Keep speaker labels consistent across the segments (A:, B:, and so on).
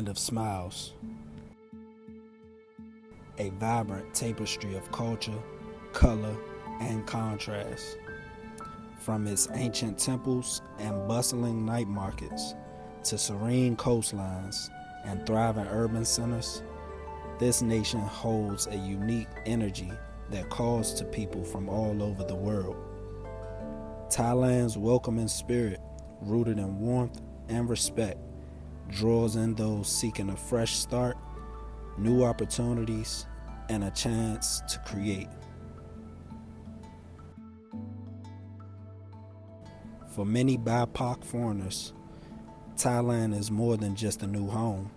A: land of smiles, a vibrant tapestry of culture, color, and contrast. From its ancient temples and bustling night markets to serene coastlines and thriving urban centers, this nation holds a unique energy that calls to people from all over the world. Thailand's welcoming spirit, rooted in warmth and respect, draws in those seeking a fresh start, new opportunities, and a chance to create. For many BIPOC foreigners, Thailand is more than just a new home.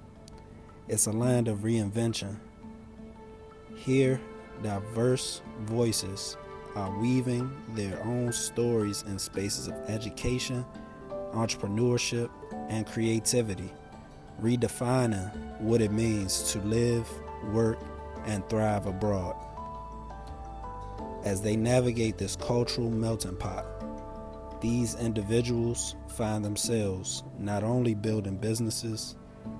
A: It's a land of reinvention. Here, diverse voices are weaving their own stories in spaces of education, entrepreneurship, and creativity, redefining what it means to live, work, and thrive abroad. As they navigate this cultural melting pot, these individuals find themselves not only building businesses,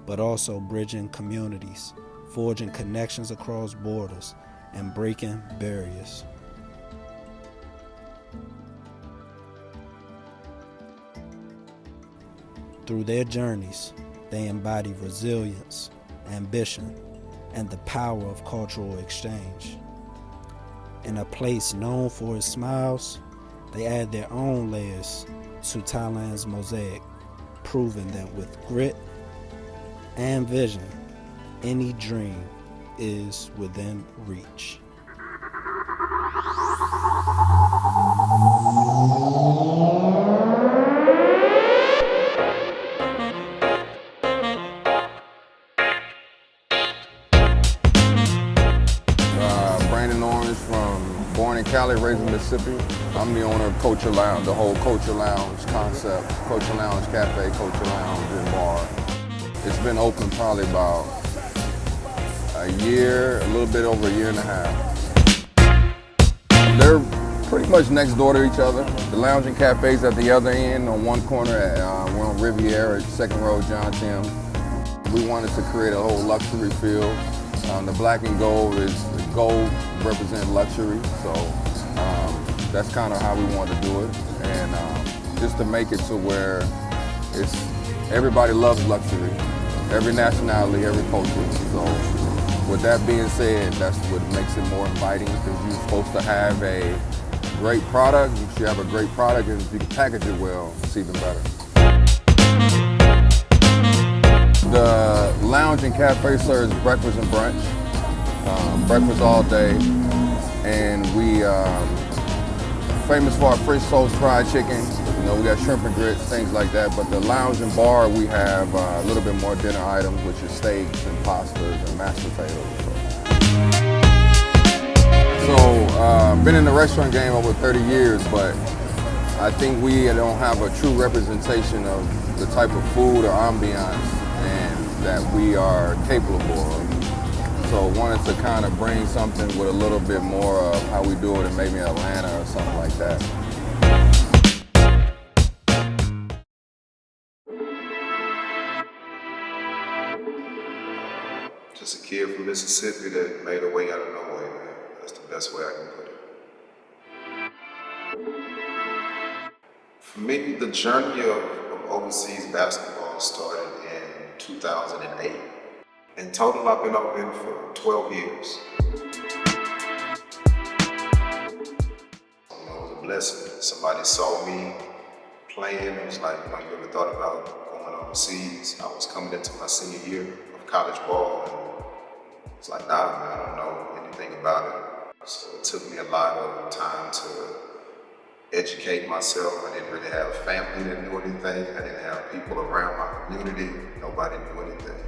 A: but also bridging communities, forging connections across borders, and breaking barriers. Through their journeys, they embody resilience, ambition, and the power of cultural exchange. In a place known for its smiles, they add their own layers to Thailand's mosaic, proving that with grit and vision, any dream is within reach.
B: Born in Cali, raised in Mississippi. I'm the owner of 𝐋𝐞𝐚𝐫𝐧 Lounge, the whole 𝐋𝐞𝐚𝐭 Lounge concept, 𝐋𝐞𝐚 Lounge Cafe, 𝐋𝐞𝐚 Lounge and Bar. It's been open probably about a year, a little bit over a year and a half. They're pretty much next door to each other. The lounge and cafe's at the other end on one corner, we're on Riviera, 2nd Road, John Tim. We wanted to create a whole luxury feel. The black and gold is gold represent luxury, so that's kind of how we wanted to do it, and just to make it to where everybody loves luxury, every nationality, every culture. So with that being said, that's what makes it more inviting, because you're supposed to have a great product. You should have a great product, and if you can package it well, it's even better. The lounge and cafe serves breakfast and brunch. Breakfast all day, and we famous for our fish toast, fried chicken. You know, we got shrimp and grits, things like that. But the lounge and bar, we have a little bit more dinner items, which is steaks and pastas and mashed potatoes. So, been in the restaurant game over 30 years, but I think we don't have a true representation of the type of food or ambiance and that we are capable of. So wanted to kind of bring something with a little bit more of how we do it in maybe Atlanta or something like that.
C: Just a kid from Mississippi that made a way out of no way, man. That's the best way I can put it. For me, the journey of overseas basketball started in 2008. In total, I've been over here for 12 years. It was a blessing. Somebody saw me playing. It was like, you ever thought about going overseas? I was coming into my senior year of college ball, and it's like, nah, man, I don't know anything about it. So it took me a lot of time to educate myself. I didn't really have family that knew anything. I didn't have people around my community. Nobody knew anything.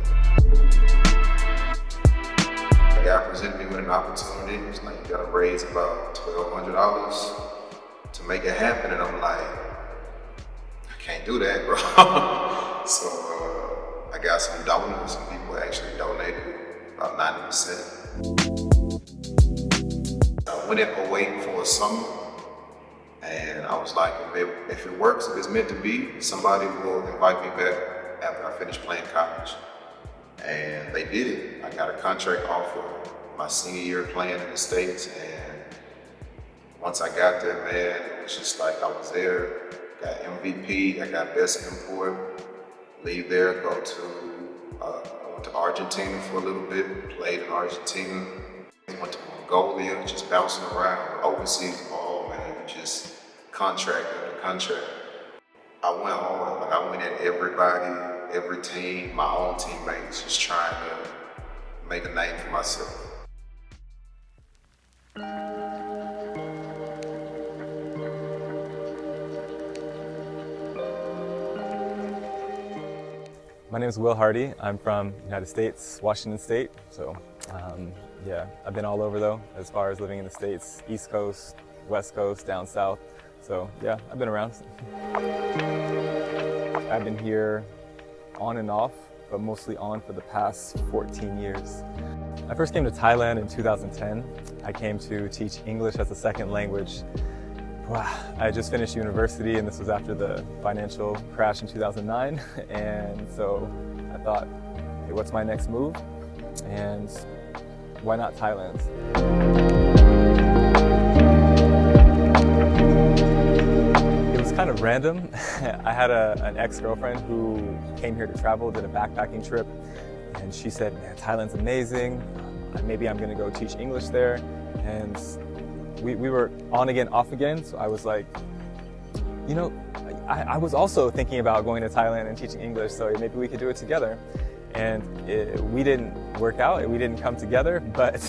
C: God presented me with an opportunity. It was like, you gotta raise about $1,200 to make it happen. And I'm like, I can't do that, bro. So I got some donors. Some people actually donated about 90%. I went in away for a summer. And I was like, if it works, if it's meant to be, somebody will invite me back after I finish playing college. And they did it. I got a contract offer my senior year playing in the States, and once I got there, man, it was just like I was there, got MVP, I got best import, leave there, go to, I went to Argentina for a little bit, played in Argentina, went to Mongolia, just bouncing around, overseas ball, man, just contract after contract. I went hard, like I went at everybody, every team, my own teammates, just trying to make a name for myself.
D: My name is Will Hardy. I'm from the United States, Washington State. So yeah, I've been all over though, as far as living in the States, East Coast, West Coast, down South. So yeah, I've been around. I've been here on and off, but mostly on for the past 14 years. I first came to Thailand in 2010. I came to teach English as a second language. Wow. I just finished university, and this was after the financial crash in 2009. And so I thought, hey, what's my next move? And why not Thailand? It was kind of random. I had an ex-girlfriend who came here to travel, did a backpacking trip, and she said, man, Thailand's amazing. Maybe I'm gonna go teach English there. And we were on again, off again, so I was like, you know, I was also thinking about going to Thailand and teaching English, so maybe we could do it together. And we didn't work out, we didn't come together, but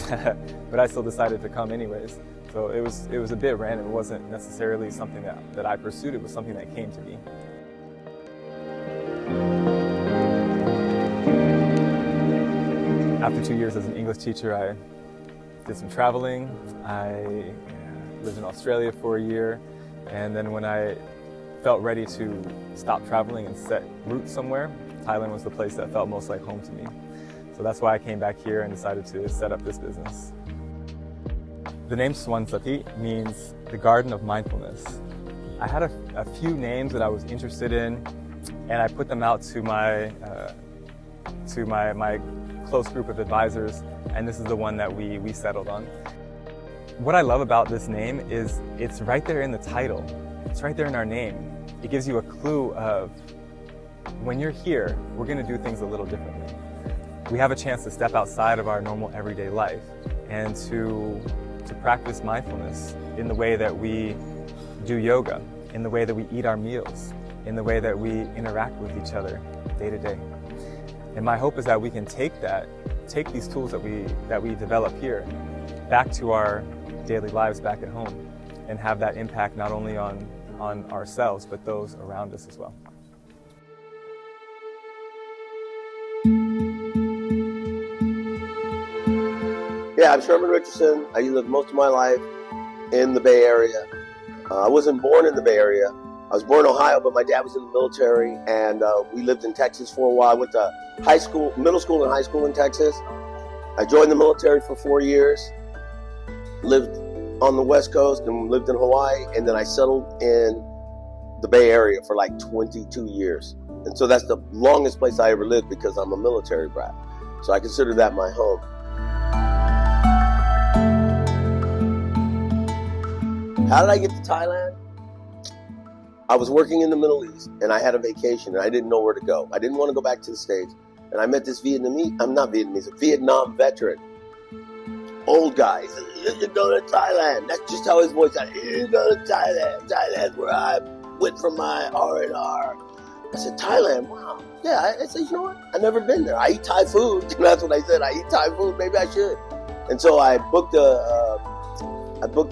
D: but I still decided to come anyways. So it was a bit random. It wasn't necessarily something that I pursued, it was something that came to me. After 2 years as an English teacher, I did some traveling. I lived in Australia for a year, and then when I felt ready to stop traveling and set roots somewhere, Thailand was the place that felt most like home to me. So that's why I came back here and decided to set up this business. The name 𝐕𝐢𝐝𝒔𝒕𝒂𝒎𝒑𝒔 means the garden of mindfulness. I had a few names that I was interested in, and I put them out to my close group of advisors, and this is the one that we settled on. What I love about this name is it's right there in the title. It's right there in our name. It gives you a clue of when you're here, we're going to do things a little differently. We have a chance to step outside of our normal everyday life and to practice mindfulness in the way that we do yoga, in the way that we eat our meals, in the way that we interact with each other day to day. And my hope is that we can take these tools that we develop here back to our daily lives back at home and have that impact not only on ourselves, but those around us as well.
E: Yeah, I'm Sherman Richardson. I lived most of my life in the Bay Area. I wasn't born in the Bay Area. I was born in Ohio, but my dad was in the military, and we lived in Texas for a while. I went to high school, middle school and high school in Texas. I joined the military for 4 years, lived on the West Coast and lived in Hawaii, and then I settled in the Bay Area for like 22 years. And so that's the longest place I ever lived because I'm a military brat. So I consider that my home. How did I get to Thailand? I was working in the Middle East, and I had a vacation, and I didn't know where to go. I didn't want to go back to the States, and I met this a Vietnam veteran. Old guy. He said, you should go to Thailand. That's just how his voice sounded. You go to Thailand. Thailand's where I went for my R&R. I said, Thailand? Wow. Yeah, I said, you know what? I've never been there. I eat Thai food. That's what I said. I eat Thai food. Maybe I should. And so I booked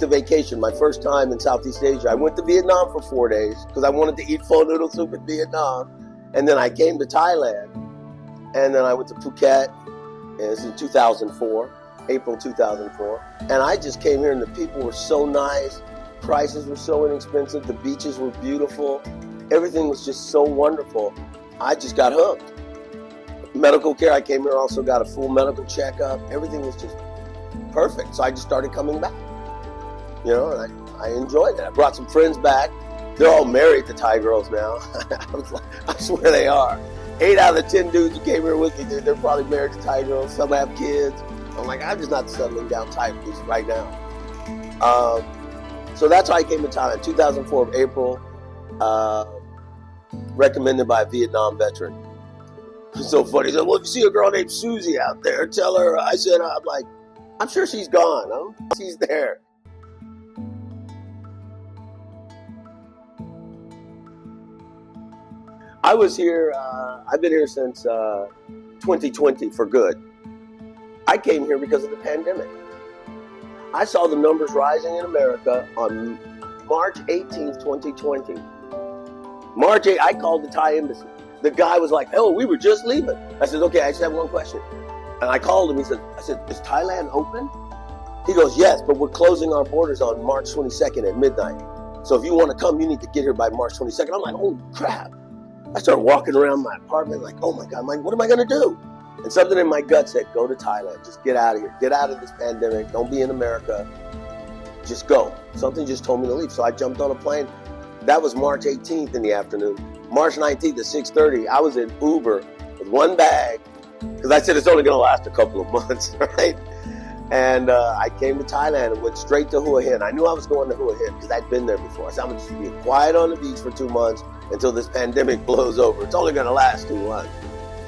E: a vacation, my first time in Southeast Asia. I went to Vietnam for 4 days because I wanted to eat pho noodle soup in Vietnam. And then I came to Thailand. And then I went to Phuket. And this is 2004, April 2004. And I just came here and the people were so nice. Prices were so inexpensive. The beaches were beautiful. Everything was just so wonderful. I just got hooked. Medical care, I came here, also got a full medical checkup. Everything was just perfect. So I just started coming back. You know, and I enjoyed it. I brought some friends back. They're all married to Thai girls now. I swear they are. 8 out of the 10 dudes who came here with me, dude, they're probably married to Thai girls. Some have kids. I'm like, I'm just not settling down Thai police right now. So that's how I came to Thailand. 2004 of April, recommended by a Vietnam veteran. It's so funny. He said, well, if you see a girl named Susie out there, tell her. I said, I'm like, I'm sure she's gone. I don't think she's there. I was here, I've been here since 2020 for good. I came here because of the pandemic. I saw the numbers rising in America on March 18th, 2020. March 8th, I called the Thai embassy. The guy was like, oh, we were just leaving. I said, okay, I just have one question. And I called him, I said, is Thailand open? He goes, yes, but we're closing our borders on March 22nd at midnight. So if you want to come, you need to get here by March 22nd. I'm like, oh crap. I started walking around my apartment like, oh my God, I'm like, what am I going to do? And something in my gut said, go to Thailand. Just get out of here. Get out of this pandemic. Don't be in America. Just go. Something just told me to leave. So I jumped on a plane. That was March 18th in the afternoon. March 19th at 6:30, I was in Uber with one bag because I said it's only going to last a couple of months, right? And I came to Thailand and went straight to Hua Hin. I knew I was going to Hua Hin because I'd been there before. I said, I'm just going to be quiet on the beach for 2 months until this pandemic blows over. It's only going to last 2 months.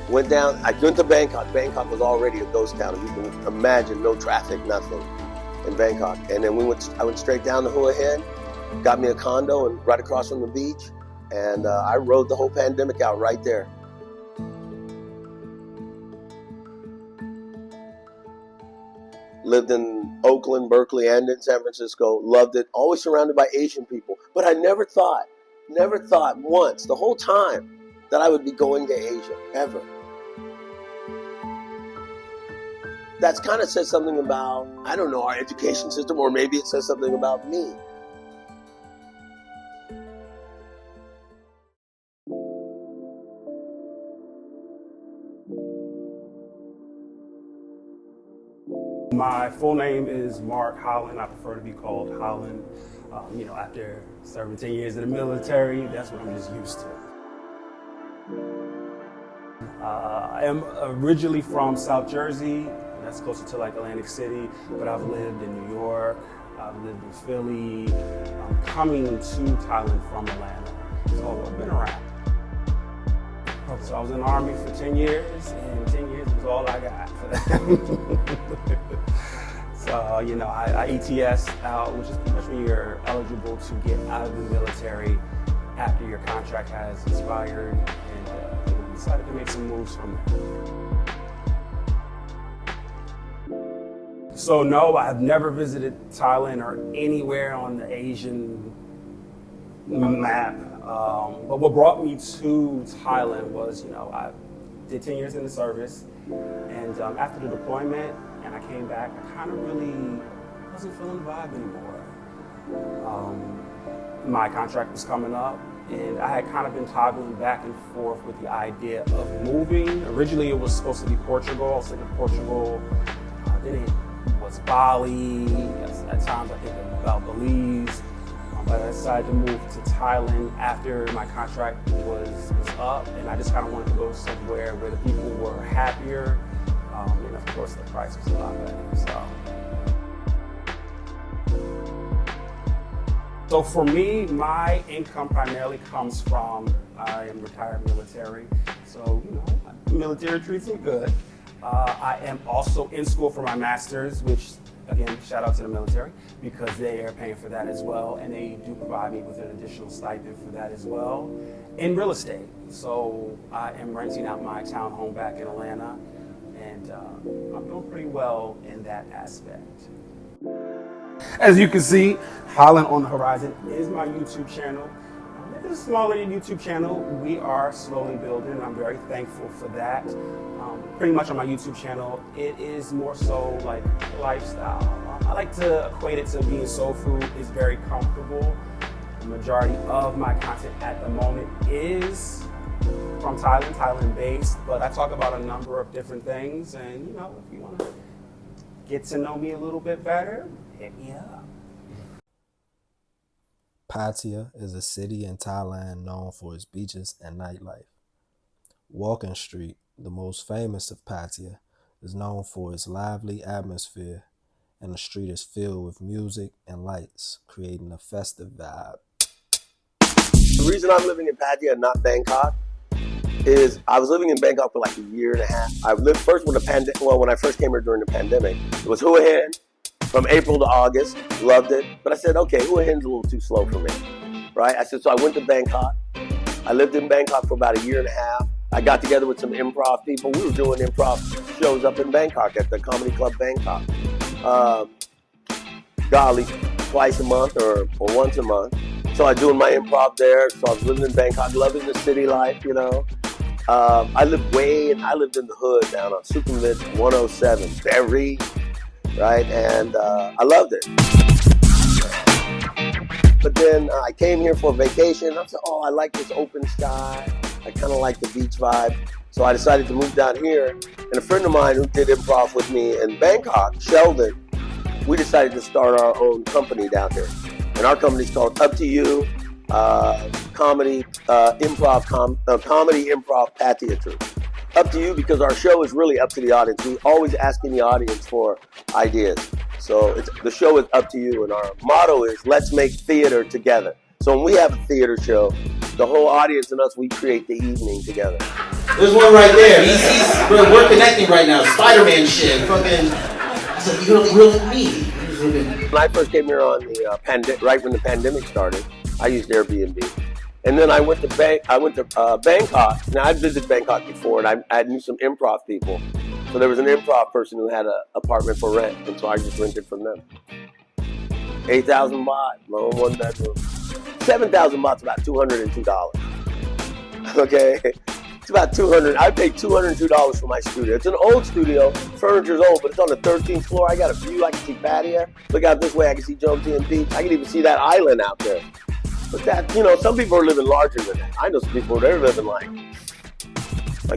E: Went down, I went to Bangkok. Bangkok was already a ghost town. You can imagine, no traffic, nothing in Bangkok. And then I went straight down to Hua Hin, got me a condo and right across from the beach. And I rode the whole pandemic out right there. Lived in Oakland, Berkeley, and in San Francisco. Loved it. Always surrounded by Asian people. But I never thought once, the whole time, that I would be going to Asia, ever. That's kind of says something about, I don't know, our education system, or maybe it says something about me.
F: My full name is Mark Holland. I prefer to be called Holland. After serving 10 years in the military, that's what I'm just used to. I am originally from South Jersey. That's closer to like Atlantic City, but I've lived in New York. I've lived in Philly. I'm coming to Thailand from Atlanta, so I've been around. So I was in the Army for 10 years, and 10 years was all I got for that. So, I ETS out, which is pretty much when you're eligible to get out of the military after your contract has expired, and we decided to make some moves from there. So no, I've never visited Thailand or anywhere on the Asian map. But what brought me to Thailand was, I did 10 years in the service, and after the deployment, and I came back, I kind of really wasn't feeling the vibe anymore. My contract was coming up, and I had kind of been toggling back and forth with the idea of moving. Originally, it was supposed to be Portugal. I was thinking Portugal. Then it was Bali. At times, I think about Belize. But I decided to move to Thailand after my contract was up, and I just kind of wanted to go somewhere where the people were happier, and of course the price was a lot better. So for me, my income primarily comes from, I am retired military, so military treats me good. I am also in school for my master's, which, again, shout out to the military, because they are paying for that as well, and they do provide me with an additional stipend for that as well, in real estate. So I am renting out my townhome back in Atlanta, and I'm doing pretty well in that aspect. As you can see, Holland on the Horizon is my YouTube channel. It is a smaller YouTube channel. We are slowly building, and I'm very thankful for that. Pretty much on my YouTube channel, it is more so like lifestyle. I like to equate it to being soul food. It's very comfortable. The majority of my content at the moment is from Thailand based, but I talk about a number of different things, and if you want to get to know me a little bit better, hit me up.
A: Pattaya is a city in Thailand known for its beaches and nightlife. Walking Street, the most famous of Pattaya, is known for its lively atmosphere, and the street is filled with music and lights, creating a festive vibe.
E: The reason I'm living in Pattaya and not Bangkok is I was living in Bangkok for like a year and a half. I lived first when when I first came here during the pandemic. It was Hua Hin from April to August. Loved it. But I said, okay, Hua Hin's a little too slow for me, right? I said, so I went to Bangkok. I lived in Bangkok for about a year and a half. I got together with some improv people. We were doing improv shows up in Bangkok at the Comedy Club Bangkok. Golly, twice a month or once a month. So I was doing my improv there. So I was living in Bangkok, loving the city life, you know. I lived in the hood down on Sukhumvit 107, very, right? And I loved it. But then I came here for a vacation. I said, oh, I like this open sky. I kind of like the beach vibe. So I decided to move down here. And a friend of mine who did improv with me in Bangkok, Sheldon, we decided to start our own company down here. And our company's called 𝐓𝐡𝐢𝐬, comedy improv Pattaya troupe. Up to you, because our show is really up to the audience. We always asking the audience for ideas. So the show is up to you, and our motto is let's make theater together. So when we have a theater show, the whole audience and us, we create the evening together.
G: There's one right there. We're connecting right now. Spider-Man shit. Fucking. I said, you really me.
E: When I first came here on the right when the pandemic started, I used Airbnb, and then I went to Bangkok. Now I'd visited Bangkok before, and I knew some improv people. So there was an improv person who had an apartment for rent, and so I just rented from them. 8,000 baht, my own one bedroom. 7,000 baht's about $202. Okay, it's about 200. I paid $202 for my studio. It's an old studio, furniture's old, but it's on the 13th floor. I got a view. I can see Pattaya. Look out this way. I can see Jomtien Beach. I can even see that island out there. But that, you know, some people are living larger than that. I know some people, they're living like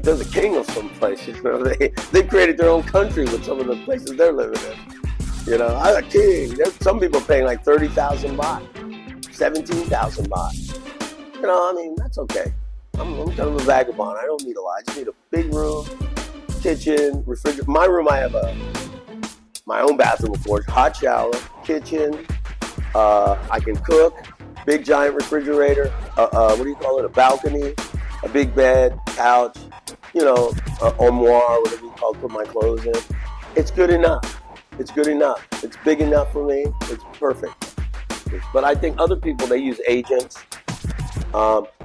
E: there's a king of some place. You know, they created their own country with some of the places they're living in. You know, I'm a king. There's some people paying like 30,000 baht, 17,000 baht. You know, I mean, that's okay. I'm kind of a vagabond. I don't need a lot. I just need a big room, kitchen, refrigerator. My room, I have my own bathroom, of course, hot shower, kitchen. I can cook. Big giant refrigerator. What do you call it? A balcony, a big bed, couch. You know, armoire, whatever you call it, put my clothes in. It's good enough. It's good enough. It's big enough for me. It's perfect. But I think other people, they use agents.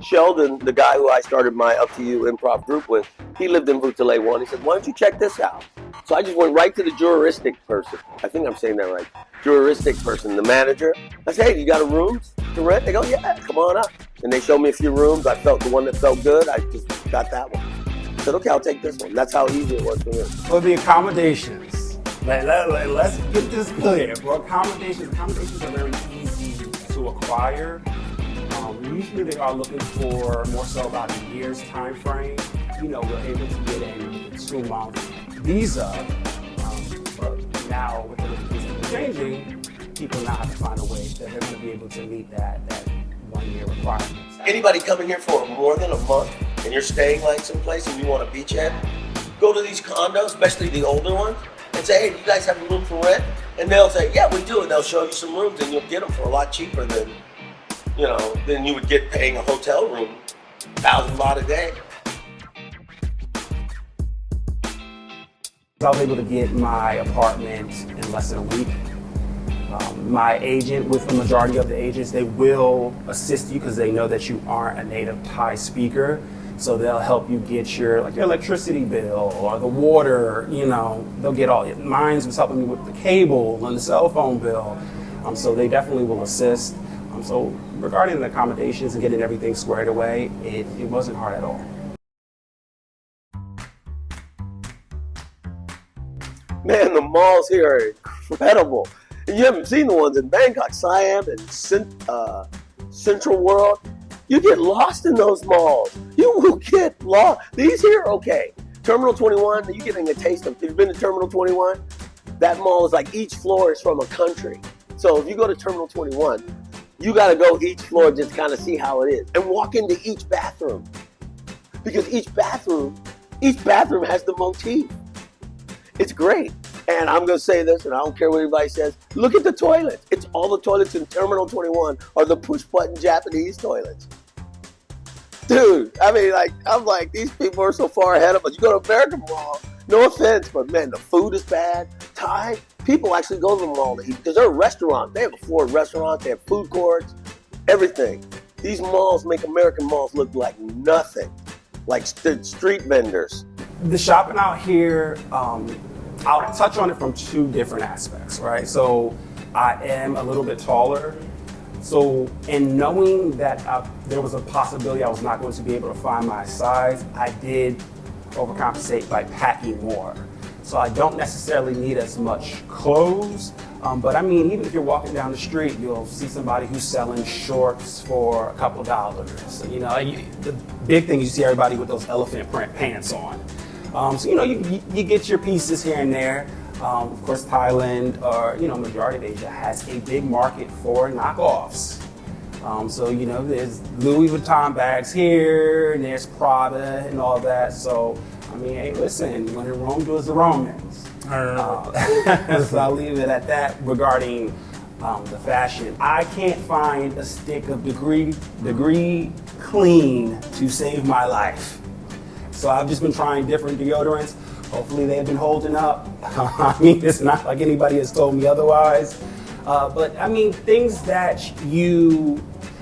E: Sheldon, the guy who I started my 𝐓𝐡𝐢𝐬 improv group with, he lived in 𝐕𝐢𝐝 1. He said, why don't you check this out? So I just went right to the juristic person. I think I'm saying that right. Juristic person, the manager. I said, hey, you got a room to rent? They go, yeah, come on up. And they showed me a few rooms. I felt the one that felt good. I just got that one. I said, okay, I'll take this one. That's how easy it was for me.
F: For the accommodations, let's get this clear. For accommodations are very easy to acquire. Usually they are looking for more so about a year's time frame. You know, we're able to get a 2-month visa, but now with the things changing, people now have to find a way that they're going to be able to meet that 1-year requirement.
E: Anybody coming here for more than a month and you're staying like someplace and you want a beachhead, go to these condos, especially the older ones, and say, hey, do you guys have a room for rent? And they'll say, yeah, we do. And they'll show you some rooms and you'll get them for a lot cheaper than you would get paying a hotel room, 1,000 baht a day.
F: I was able to get my apartment in less than a week. My agent, with the majority of the agents, they will assist you because they know that you aren't a native Thai speaker. So they'll help you get your electricity bill or the water, they'll get all it. Mine was helping me with the cable and the cell phone bill. So they definitely will assist. So regarding the accommodations and getting everything squared away, it wasn't hard at all.
E: Man, the malls here are incredible. And you haven't seen the ones in Bangkok, Siam, and Central World. You get lost in those malls. You will get lost. These here, okay. Terminal 21, you're getting a taste of. If you've been to Terminal 21, that mall is like each floor is from a country. So if you go to Terminal 21, you got to go each floor just kind of see how it is and walk into each bathroom. because each bathroom has the motif. It's great. And I'm going to say this, and I don't care what anybody says. Look at the toilets. It's all the toilets in Terminal 21 are the push-button Japanese toilets. Dude, I mean, I'm like, these people are so far ahead of us. You go to American Mall, no offense, but man, the food is bad. Thai, people actually go to the mall to eat because they're a restaurant. They have a floor restaurant. They have food courts, everything. These malls make American malls look like nothing, like street vendors.
F: The shopping out here, I'll touch on it from two different aspects, right? So I am a little bit taller. So in knowing that there was a possibility I was not going to be able to find my size, I did overcompensate by packing more. So I don't necessarily need as much clothes, but I mean, even if you're walking down the street, you'll see somebody who's selling shorts for a couple of dollars. You know, the big thing, you see everybody with those elephant print pants on. So, you know, you get your pieces here and there. Of course, Thailand, or, you know, majority of Asia has a big market for knockoffs. So, you know, there's Louis Vuitton bags here, and there's Prada and all that. So, I mean, hey, listen, when in Rome, do as the Romans. So I'll leave it at that regarding the fashion. I can't find a stick of degree clean to save my life. So I've just been trying different deodorants. Hopefully they've been holding up. I mean, it's not like anybody has told me otherwise. But I mean, things that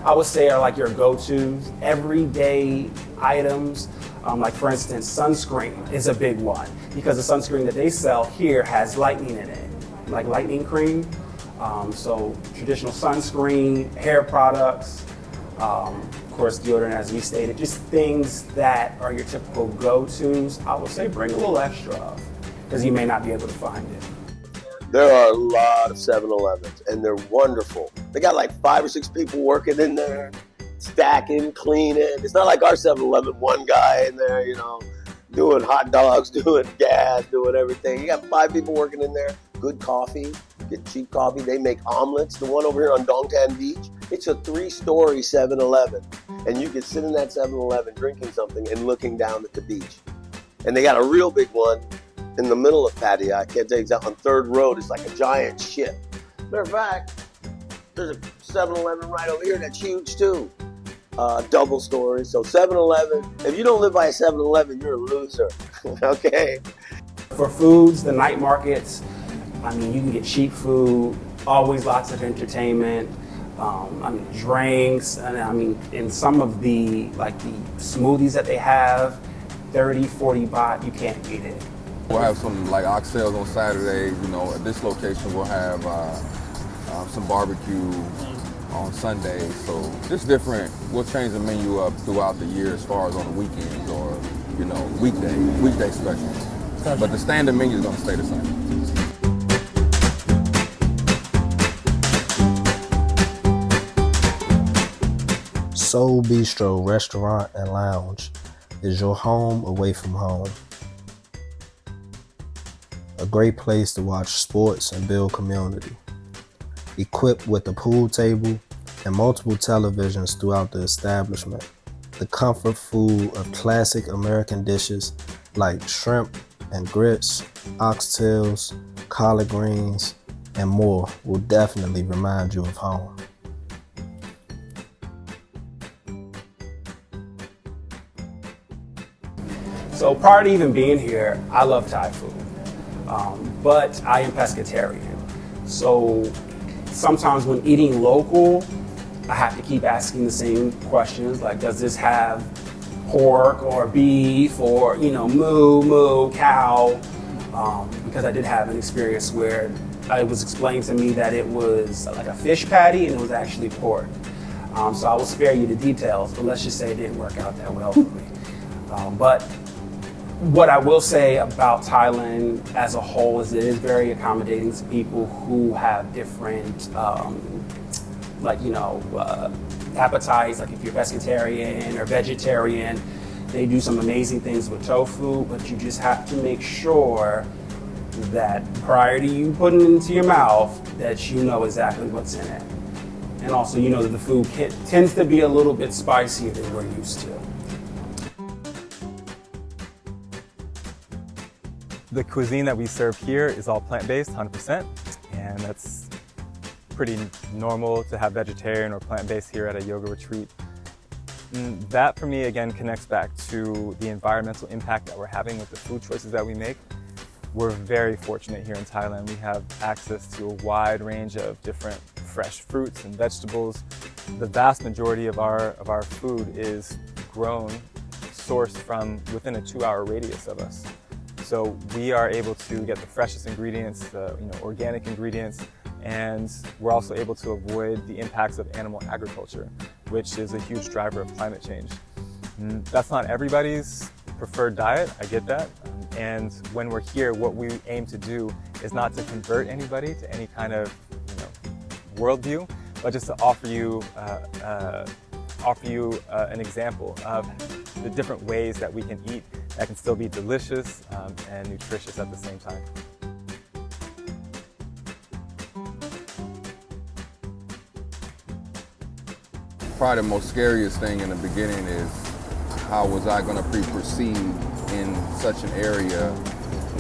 F: I would say are like your go-tos, everyday items. Like for instance, sunscreen is a big one because the sunscreen that they sell here has lightning in it, like lightning cream. So traditional sunscreen, hair products, of course, deodorant, as we stated, just things that are your typical go-tos. I would say bring a little extra of, because you may not be able to find it.
E: There are a lot of 7-Elevens, and they're wonderful. They got like 5 or 6 people working in there, stacking, cleaning. It's not like our 7-Eleven, one guy in there, you know, doing hot dogs, doing gas, doing everything. You got 5 people working in there. Good coffee, get cheap coffee. They make omelets. The one over here on Dongtan Beach, it's a 3-story 7-Eleven. And you can sit in that 7-Eleven drinking something and looking down at the beach. And they got a real big one in the middle of Pattaya. I can't tell you exactly, on 3rd Road. It's like a giant ship. Matter of fact, there's a 7-Eleven right over here that's huge too. Double story. So 7-Eleven, if you don't live by a 7-Eleven, you're a loser. Okay?
F: For foods, the night markets, I mean, you can get cheap food, always lots of entertainment. I mean, drinks, and I mean, in some of the smoothies that they have, 30, 40 baht, you can't beat it.
B: We'll have some like oxtails on Saturdays. You know, at this location we'll have some barbecue on Sundays. So just different. We'll change the menu up throughout the year as far as on the weekends or, you know, weekday specials. But the standard menu is going to stay the same.
A: Seoul Bistro Restaurant and Lounge is your home away from home. A great place to watch sports and build community. Equipped with a pool table and multiple televisions throughout the establishment, the comfort food of classic American dishes like shrimp and grits, oxtails, collard greens, and more will definitely remind you of home.
F: So prior to even being here, I love Thai food, but I am pescatarian. So sometimes when eating local, I have to keep asking the same questions, like does this have pork or beef or, you know, moo, cow? Because I did have an experience where it was explained to me that it was like a fish patty and it was actually pork. So I will spare you the details, but let's just say it didn't work out that well for me. But what I will say about Thailand as a whole is it is very accommodating to people who have different, appetites. Like if you're pescatarian or vegetarian, they do some amazing things with tofu, but you just have to make sure that prior to you putting it into your mouth, that you know exactly what's in it. And also, you know that the food tends to be a little bit spicier than we're used to.
D: The cuisine that we serve here is all plant-based, 100%, and that's pretty normal to have vegetarian or plant-based here at a yoga retreat. And that, for me, again, connects back to the environmental impact that we're having with the food choices that we make. We're very fortunate here in Thailand. We have access to a wide range of different fresh fruits and vegetables. The vast majority of our food is grown, sourced from within a 2-hour radius of us. So we are able to get the freshest ingredients, organic ingredients, and we're also able to avoid the impacts of animal agriculture, which is a huge driver of climate change. That's not everybody's preferred diet, I get that. And when we're here, what we aim to do is not to convert anybody to any kind of worldview, but just to offer you an example of the different ways that we can eat that can still be delicious and nutritious at the same time.
B: Probably the most scariest thing in the beginning is how was I going to be perceived in such an area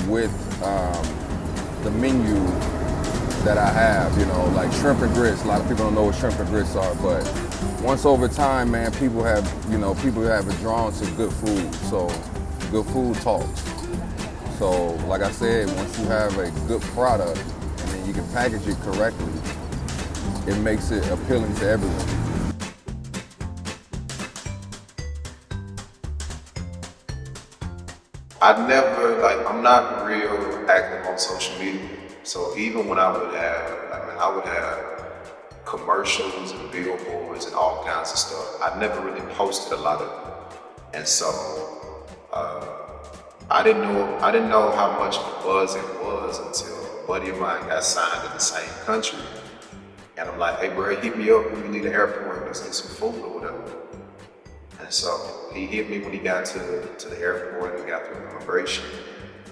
B: with the menu that I have, like shrimp and grits. A lot of people don't know what shrimp and grits are, but once over time, man, people have been drawn to good food. So good food talks. So like I said, once you have a good product and then you can package it correctly, it makes it appealing to everyone.
C: I'm not real active on social media. So even when I would have commercials and billboards and all kinds of stuff. I never really posted a lot of it. And so I didn't know how much of a buzz it was until a buddy of mine got signed in the same country. And I'm like, hey bro, hit me up when you leave the airport, let's get some food or whatever. And so he hit me when he got to the airport and got through immigration.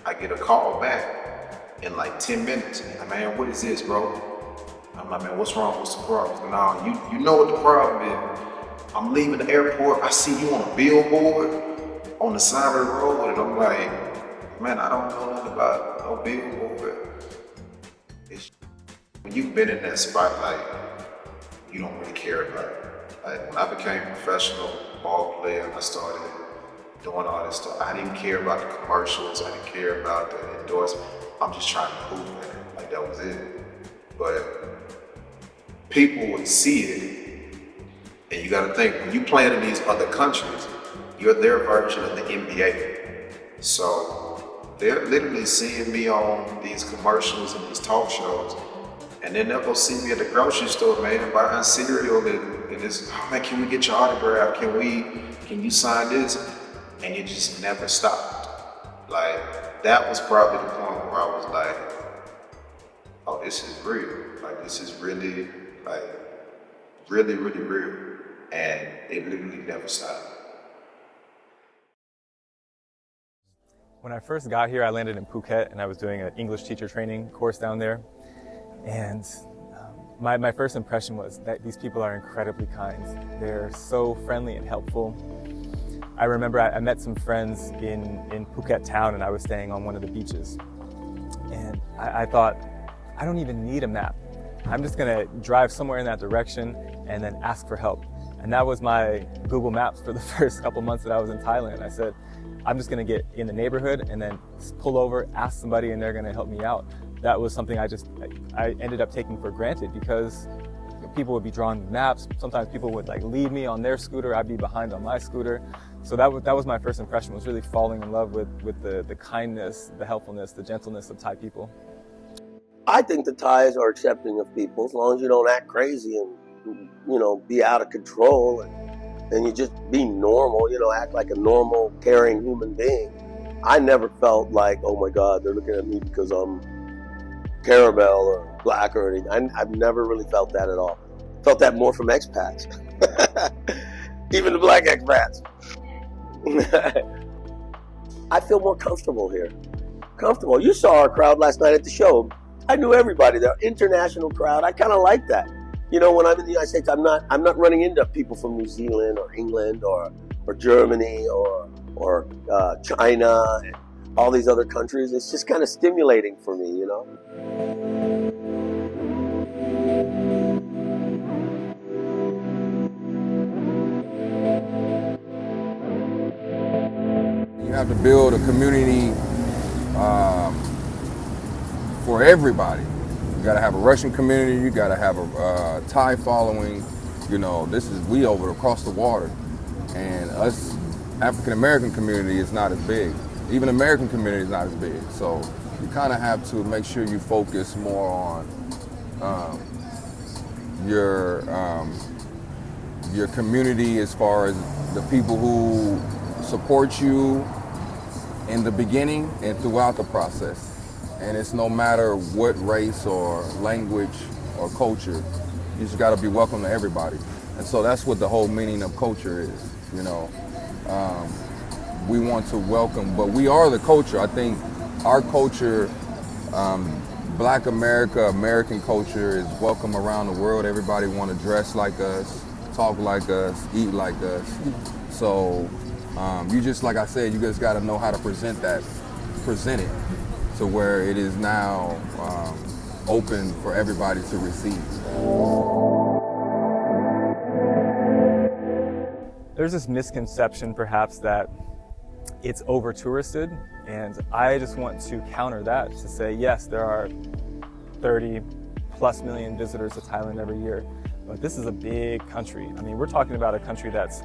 C: I get a call back in like 10 minutes. I'm like, man, what is this, bro? I'm like, man, what's wrong? What's the problem? No, you know what the problem is. I'm leaving the airport, I see you on a billboard on the side of the road, and I'm like, man, I don't know nothing about no billboard. When you've been in that spotlight, you don't really care about it. Like when I became a professional ball player and I started doing all this stuff, I didn't care about the commercials, I didn't care about the endorsement. I'm just trying to hoop, man. Like that was it. But people would see it, and you gotta think, when you playing in these other countries, you're their version of the NBA. So they're literally seeing me on these commercials and these talk shows, and then they'll go see me at the grocery store, man, buying cereal, and it's, oh man, can we get your autograph? Can you sign this? And it just never stopped. Like, that was probably the point where I was like, oh, this is real. Like, this is really, like, really, really real. And it literally never stopped.
D: When I first got here, I landed in Phuket and I was doing an English teacher training course down there. And my first impression was that these people are incredibly kind. They're so friendly and helpful. I remember I met some friends in Phuket town and I was staying on one of the beaches. And I thought, I don't even need a map. I'm just gonna drive somewhere in that direction and then ask for help. And that was my Google Maps for the first couple months that I was in Thailand. I said, I'm just gonna get in the neighborhood and then pull over, ask somebody, and they're gonna help me out. That was something I ended up taking for granted because people would be drawing maps. Sometimes people would like lead me on their scooter, I'd be behind on my scooter. So that was my first impression, was really falling in love with the kindness, the helpfulness, the gentleness of Thai people.
E: I think the Thais are accepting of people as long as you don't act crazy and, be out of control and you just be normal, act like a normal, caring human being. I never felt like, oh my God, they're looking at me because I'm caramel or black or anything. I've never really felt that at all. Felt that more from expats. Even the black expats. I feel more comfortable here. Comfortable. You saw our crowd last night at the show. I knew everybody there. International crowd. I kind of like that. When I'm in the United States, I'm not running into people from New Zealand or England or Germany or China. all these other countries. It's just kind of stimulating for me, you know?
B: You have to build a community for everybody. You got to have a Russian community. You got to have a Thai following. You know, we over across the water, and us African American community is not as big. Even American community is not as big. So you kind of have to make sure you focus more on your community as far as the people who support you in the beginning and throughout the process. And it's no matter what race or language or culture, you just gotta be welcome to everybody. And so that's what the whole meaning of culture is, you know. We want to welcome, but we are the culture. I think our culture, Black America, American culture is welcome around the world. Everybody want to dress like us, talk like us, eat like us. So you just, like I said, you just got to know how to present it to where it is now open for everybody to receive.
D: There's this misconception perhaps that it's over touristed, and I just want to counter that to say, yes, there are 30+ million visitors to Thailand every year, but this is a big country. I mean, we're talking about a country that's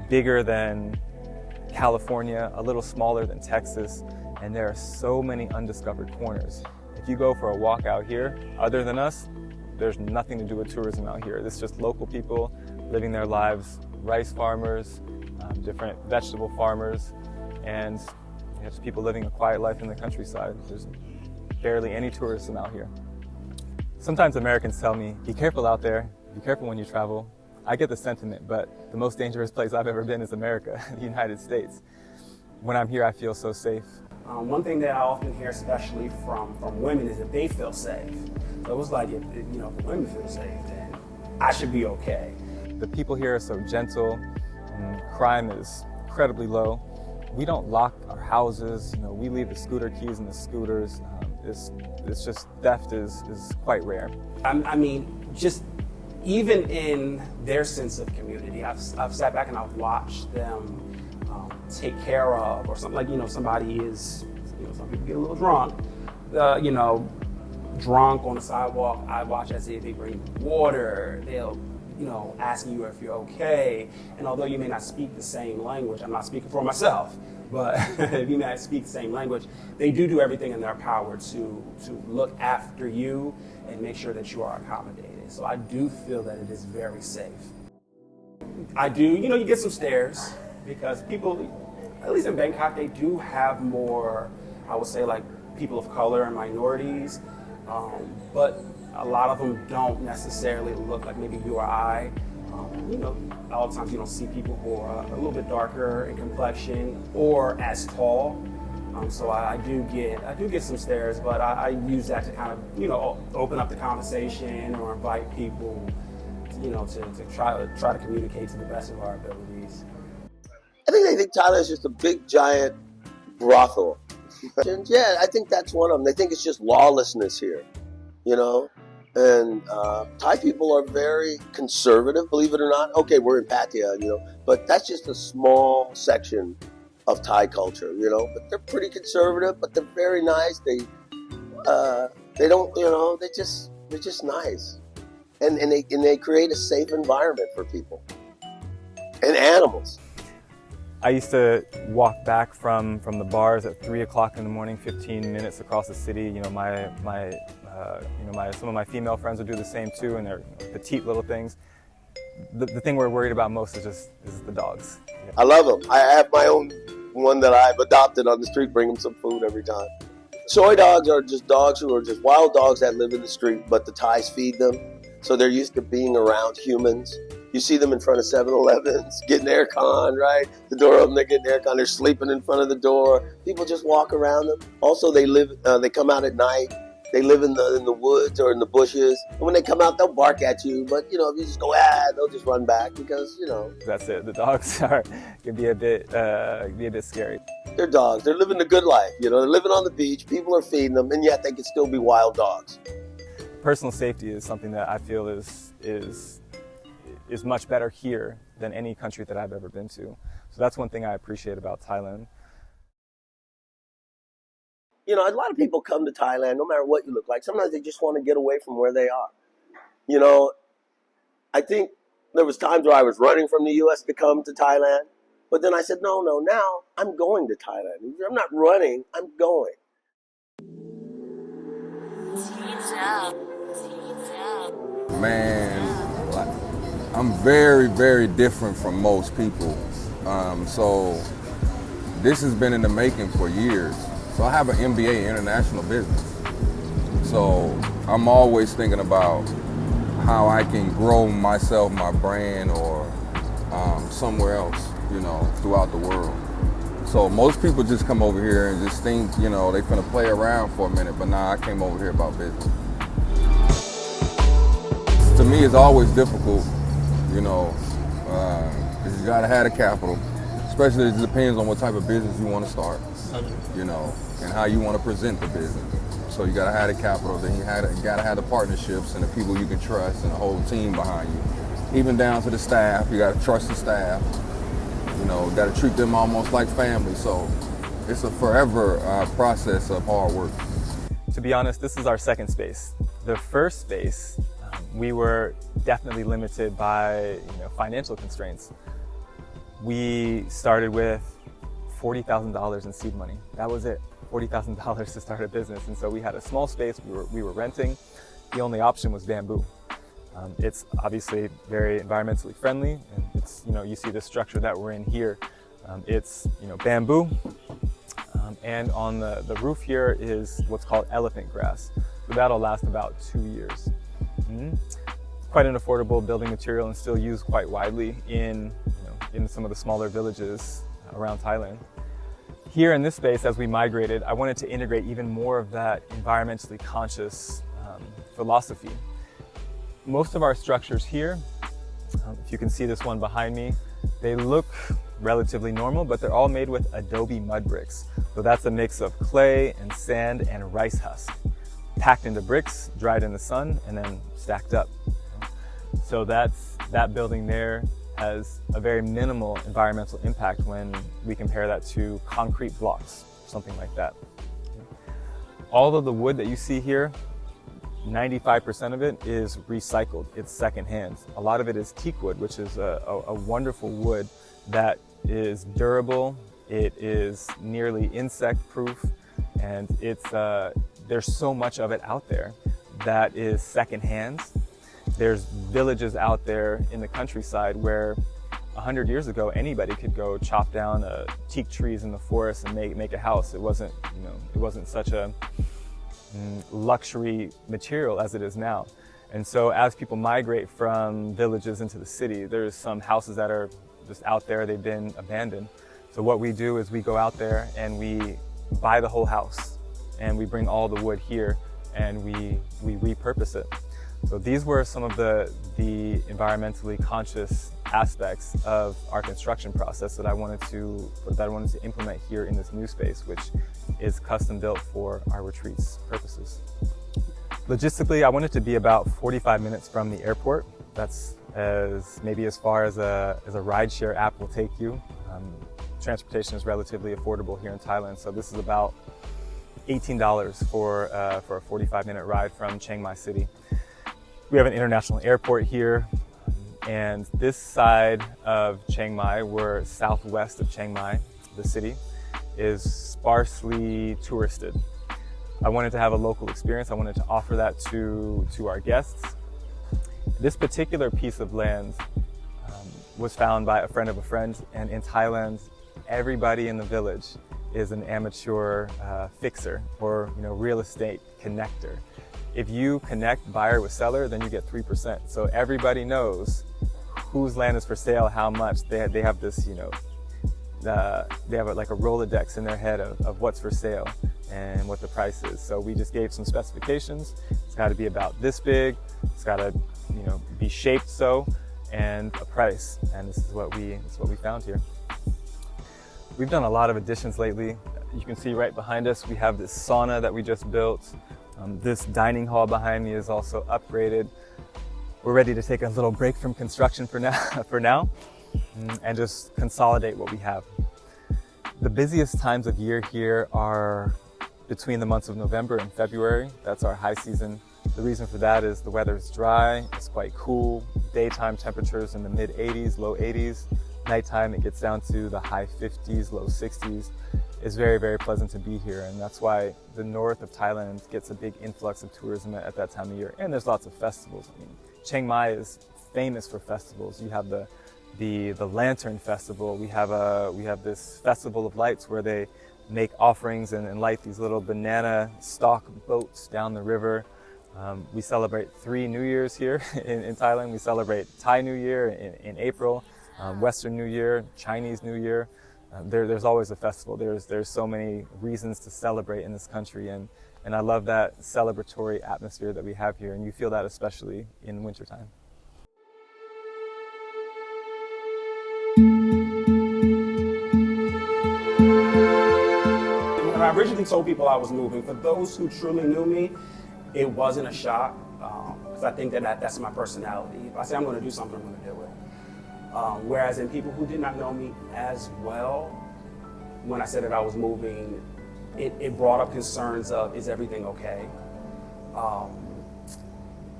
D: bigger than California, a little smaller than Texas, and there are so many undiscovered corners. If you go for a walk out here, other than us, there's nothing to do with tourism out here. It's just local people living their lives, rice farmers, different vegetable farmers, and just people living a quiet life in the countryside. There's barely any tourism out here. Sometimes Americans tell me, be careful out there, be careful when you travel. I get the sentiment, but the most dangerous place I've ever been is America, the United States. When I'm here, I feel so safe.
F: One thing that I often hear, especially from women, is that they feel safe. So it was like, if the women feel safe, then I should be okay.
D: The people here are so gentle, and crime is incredibly low. We don't lock our houses, we leave the scooter keys in the scooters. It's just, theft is quite rare.
F: I mean, just even in their sense of community, I've sat back and I've watched them take care of, or something like, somebody is, some people get a little drunk, drunk on the sidewalk. I watch as they bring water, they'll, ask you if you're okay. And although you may not speak the same language, I'm not speaking for myself, but if you may not speak the same language, they do everything in their power to look after you and make sure that you are accommodated. So I do feel that it is very safe. I do, you get some stares because people, at least in Bangkok, they do have more, I would say, like people of color and minorities, but a lot of them don't necessarily look like maybe you or I. A lot of times you don't see people who are a little bit darker in complexion or as tall. So I do get some stares, but I use that to kind of, open up the conversation or invite people, to try to communicate to the best of our abilities.
E: I think they think Thailand is just a big, giant brothel. Yeah, I think that's one of them. They think it's just lawlessness here, And Thai people are very conservative, believe it or not. Okay, we're in Pattaya, but that's just a small section of Thai culture, But they're pretty conservative, but they're very nice. They don't, they're just nice, and they create a safe environment for people and animals.
D: I used to walk back from the bars at 3 o'clock in the morning, 15 minutes across the city. Some of my female friends would do the same too, and they're petite little things. The thing we're worried about most is the dogs. Yeah.
E: I love them. I have my own one that I've adopted on the street, bring them some food every time. Soy dogs are just dogs who are just wild dogs that live in the street, but the Thais feed them. So they're used to being around humans. You see them in front of 7-Elevens, getting aircon, right? The door open, they're getting aircon. They're sleeping in front of the door. People just walk around them. Also, they come out at night. They live in the woods or in the bushes. And when they come out, they'll bark at you. But, if you just go, they'll just run back because,
D: That's it. The dogs can be a bit scary.
E: They're dogs. They're living the good life. You know, they're living on the beach. People are feeding them, and yet they can still be wild dogs.
D: Personal safety is something that I feel is much better here than any country that I've ever been to. So that's one thing I appreciate about Thailand.
E: You know, a lot of people come to Thailand, no matter what you look like. Sometimes they just want to get away from where they are. You know, I think there was times where I was running from the U.S. to come to Thailand. But then I said, no, now I'm going to Thailand. I'm not running, I'm going.
B: Man, like, I'm very, very different from most people. So this has been in the making for years. So I have an MBA, international business. So I'm always thinking about how I can grow myself, my brand, or somewhere else, you know, throughout the world. So most people just come over here and just think, you know, they finna play around for a minute, but nah, I came over here about business. To me, it's always difficult, you know, because you gotta have the capital, especially it depends on what type of business you want to start, you know, and how you want to present the business. So you gotta have the capital, then you gotta have the partnerships and the people you can trust and the whole team behind you. Even down to the staff, you gotta trust the staff. You know, gotta treat them almost like family. So it's a forever process of hard work.
D: To be honest, this is our second space. The first space, we were definitely limited by financial constraints. We started with $40,000 in seed money. That was it, $40,000 to start a business. And so we had a small space, we were renting. The only option was bamboo. It's obviously very environmentally friendly, and it's, you see the structure that we're in here. It's, bamboo, and on the roof here is what's called elephant grass. So that'll last about 2 years. Quite an affordable building material and still used quite widely in some of the smaller villages around Thailand. Here in this space, as we migrated, I wanted to integrate even more of that environmentally conscious philosophy. Most of our structures here, if you can see this one behind me, they look relatively normal, but they're all made with adobe mud bricks. So that's a mix of clay and sand and rice husk, packed into bricks, dried in the sun, and then stacked up. So that building there has a very minimal environmental impact when we compare that to concrete blocks, something like that. All of the wood that you see here, 95% of it is recycled. It's secondhand. A lot of it is teak wood, which is a wonderful wood that is durable. It is nearly insect proof, and there's so much of it out there that is secondhand. There's villages out there in the countryside where 100 years ago anybody could go chop down teak trees in the forest and make a house. It wasn't such a luxury material as it is now. And so as people migrate from villages into the city, there's some houses that are just out there, they've been abandoned. So what we do is we go out there and we buy the whole house and we bring all the wood here and we repurpose it. So these were some of the environmentally conscious aspects of our construction process that I wanted to implement here in this new space, which is custom built for our retreats purposes. Logistically, I wanted to be about 45 minutes from the airport. That's maybe as far as a rideshare app will take you. Transportation is relatively affordable here in Thailand, so this is about $18 for a 45-minute ride from Chiang Mai City. We have an international airport here, and this side of Chiang Mai, we're southwest of Chiang Mai, the city, is sparsely touristed. I wanted to have a local experience. I wanted to offer that to our guests. This particular piece of land was found by a friend of a friend, and in Thailand, everybody in the village is an amateur fixer or real estate connector. If you connect buyer with seller, then you get 3%. So everybody knows whose land is for sale, how much. They have this, they have like a Rolodex in their head of what's for sale and what the price is. So we just gave some specifications. It's got to be about this big. It's got to, be shaped so, and a price. And this is what we found here. We've done a lot of additions lately. You can see right behind us, we have this sauna that we just built. This dining hall behind me is also upgraded. We're ready to take a little break from construction for now, and just consolidate what we have. The busiest times of year here are between the months of November and February. That's our high season. The reason for that is the weather is dry, it's quite cool, daytime temperatures in the mid 80s, low 80s. Nighttime it gets down to the high 50s, low 60s. It's very, very pleasant to be here, and that's why the north of Thailand gets a big influx of tourism at that time of year. And there's lots of festivals. I mean, Chiang Mai is famous for festivals. You have the Lantern Festival. We have this Festival of Lights where they make offerings and light these little banana stalk boats down the river. We celebrate 3 New Years here in Thailand. We celebrate Thai New Year in April, Western New Year, Chinese New Year. There's always a festival. There's so many reasons to celebrate in this country, and I love that celebratory atmosphere that we have here, and you feel that especially in wintertime.
F: When I originally told people I was moving, for those who truly knew me, it wasn't a shock, because I think that's my personality. If I say I'm going to do something, I'm going to do it. Whereas in people who did not know me as well, when I said that I was moving, it brought up concerns of, is everything okay?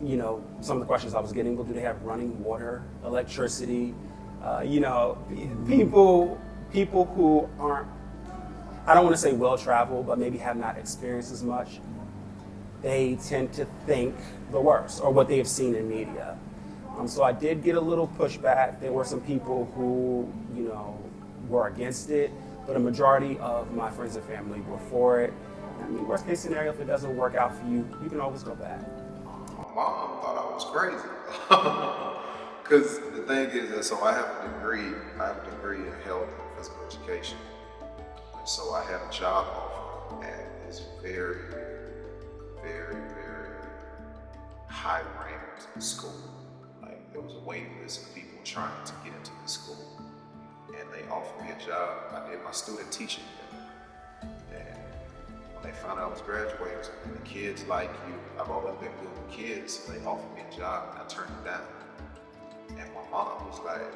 F: You know, some of the questions I was getting, well, do they have running water, electricity? You know, people who aren't, I don't want to say well-traveled, but maybe have not experienced as much, they tend to think the worst, or what they have seen in media. So I did get a little pushback. There were some people who, you know, were against it, but a majority of my friends and family were for it. I mean, worst case scenario, if it doesn't work out for you, you can always go back.
C: My mom thought I was crazy. Because the thing is that, so I have a degree in health and physical education. And so I had a job offer at this very, very, very high-ranked school. Like, there was a waiting list of people trying to get into this school. And they offered me a job. I did my student teaching. And when they found out I was graduating, and the kids like you, I've always been good with kids, so they offered me a job and I turned it down. And my mom was like,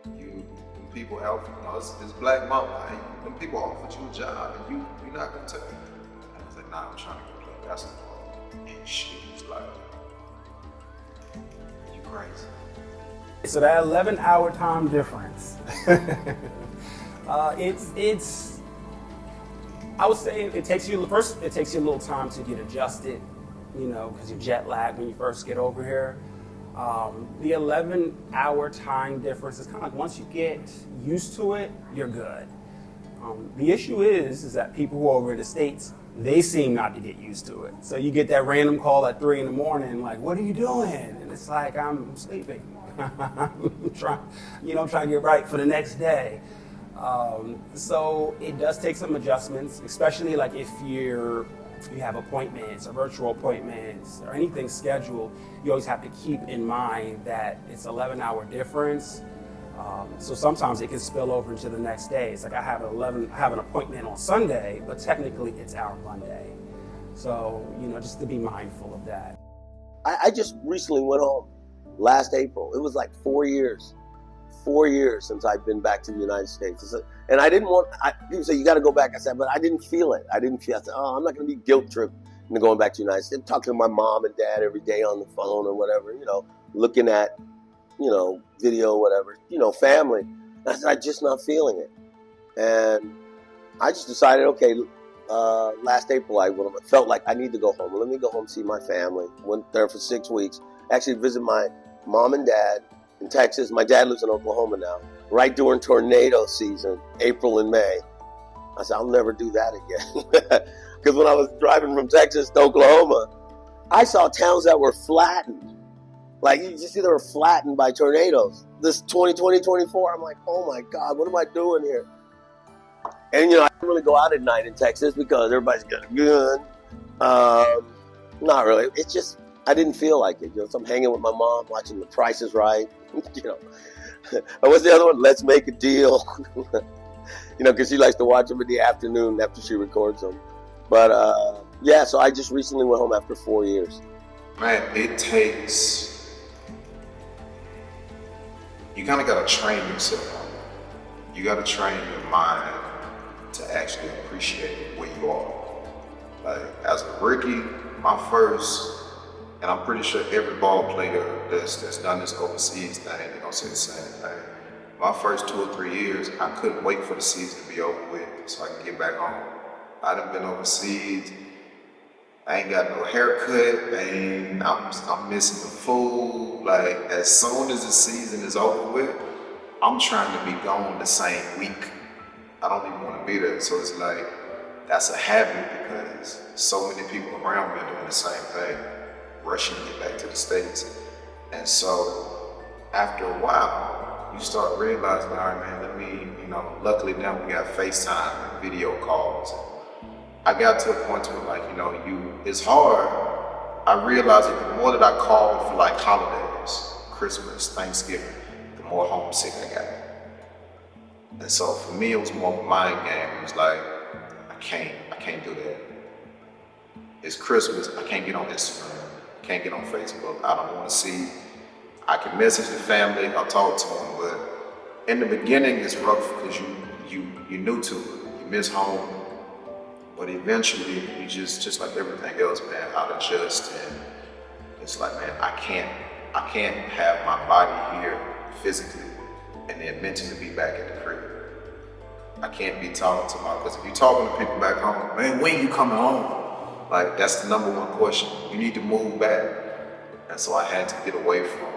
C: when people help, you know, it's black mama, when people offered you a job and you're not gonna take it. And I was like, nah, I'm trying to go play basketball. And she was like, you crazy.
F: So that 11-hour time difference, it's, I would say it takes you a little time to get adjusted, you know, because you're jet lagged when you first get over here. The 11-hour time difference is kind of like once you get used to it, you're good. The issue is that people who are over in the States, they seem not to get used to it. So you get that random call at 3 a.m, like, what are you doing? And it's like, I'm sleeping. I'm trying to get right for the next day. So it does take some adjustments, especially like if you have appointments or virtual appointments or anything scheduled, you always have to keep in mind that it's 11-hour difference. So sometimes it can spill over into the next day. It's like I have an appointment on Sunday, but technically it's our Monday. So, you know, just to be mindful of that.
E: I just recently went home last April. It was like 4 years since I've been back to the United States. And I didn't want, people say, you got to go back. I said, but I didn't feel it. I said, oh, I'm not going to be guilt-tripped into going back to the United States. Talking to my mom and dad every day on the phone or whatever, you know, looking at, you know, video, whatever, you know, family. And I said, I'm just not feeling it. And I just decided, okay, last April, I felt like I need to go home. Let me go home, see my family. Went there for 6 weeks. Actually visit my mom and dad in Texas. My dad lives in Oklahoma now. Right during tornado season, April and May. I said, I'll never do that again. Because when I was driving from Texas to Oklahoma, I saw towns that were flattened. Like, you just see they were flattened by tornadoes. This 2020, 24, I'm like, oh my God, what am I doing here? And, you know, I didn't really go out at night in Texas because everybody's got a gun. Not really. It's just, I didn't feel like it. You know, so I'm hanging with my mom, watching The Price is Right. You know, What's the other one? Let's Make a Deal. You know, because she likes to watch them in the afternoon after she records them. But yeah, so I just recently went home after 4 years.
C: Man, it takes, you kind of got to train yourself. You got to train your mind to actually appreciate where you are. Like, as a rookie, my first, and I'm pretty sure every ball player that's done this overseas thing, they're gonna say the same thing. My first 2 or 3 years, I couldn't wait for the season to be over with so I can get back home. I done been overseas, I ain't got no haircut, I'm missing the food. Like, as soon as the season is over with, I'm trying to be gone the same week. I don't even want to be there. So it's like, that's a habit because so many people around me are doing the same thing, rushing to get back to the States. And so after a while, you start realizing, all right, man, let me, luckily now we got FaceTime and video calls. I got to a point where, like, it's hard. I realized that the more that I called for like holidays, Christmas, Thanksgiving, the more homesick I got. And so for me, it was more of a mind game. It was like, I can't do that. It's Christmas, I can't get on Instagram, I can't get on Facebook, I don't want to see. I can message the family, I'll talk to them, but in the beginning it's rough because you're new to it, you miss home, but eventually you just like everything else, man, how to adjust. And it's like, man, I can't have my body here physically and then mentally be back at the crib. I can't be talking to because if you're talking to people back home, man, when you coming home? Like, that's the number one question. You need to move back. And so I had to get away from,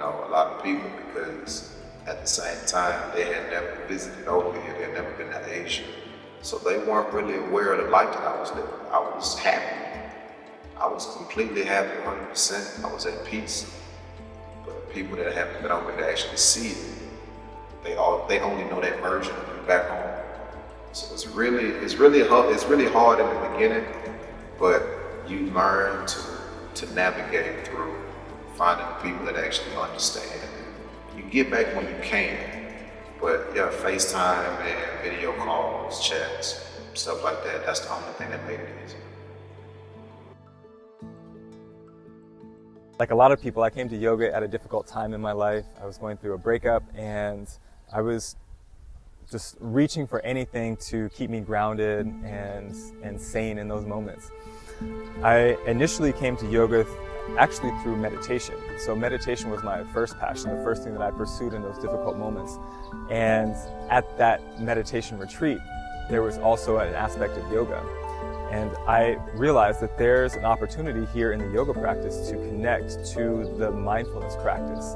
C: a lot of people because at the same time, they had never visited over here. They had never been to Asia. So they weren't really aware of the life that I was living. I was happy. I was completely happy, 100%. I was at peace. But the people that haven't been over here to actually see it, they only know that version of you back home. So it's really hard in the beginning, but you learn to navigate through finding people that actually understand. You get back when you can, but yeah, FaceTime and video calls, chats, stuff like that, that's the only thing that made it easy.
D: Like a lot of people, I came to yoga at a difficult time in my life. I was going through a breakup and I was just reaching for anything to keep me grounded and sane in those moments. I initially came to yoga actually through meditation. So meditation was my first passion, the first thing that I pursued in those difficult moments. And at that meditation retreat, there was also an aspect of yoga. And I realized that there's an opportunity here in the yoga practice to connect to the mindfulness practice.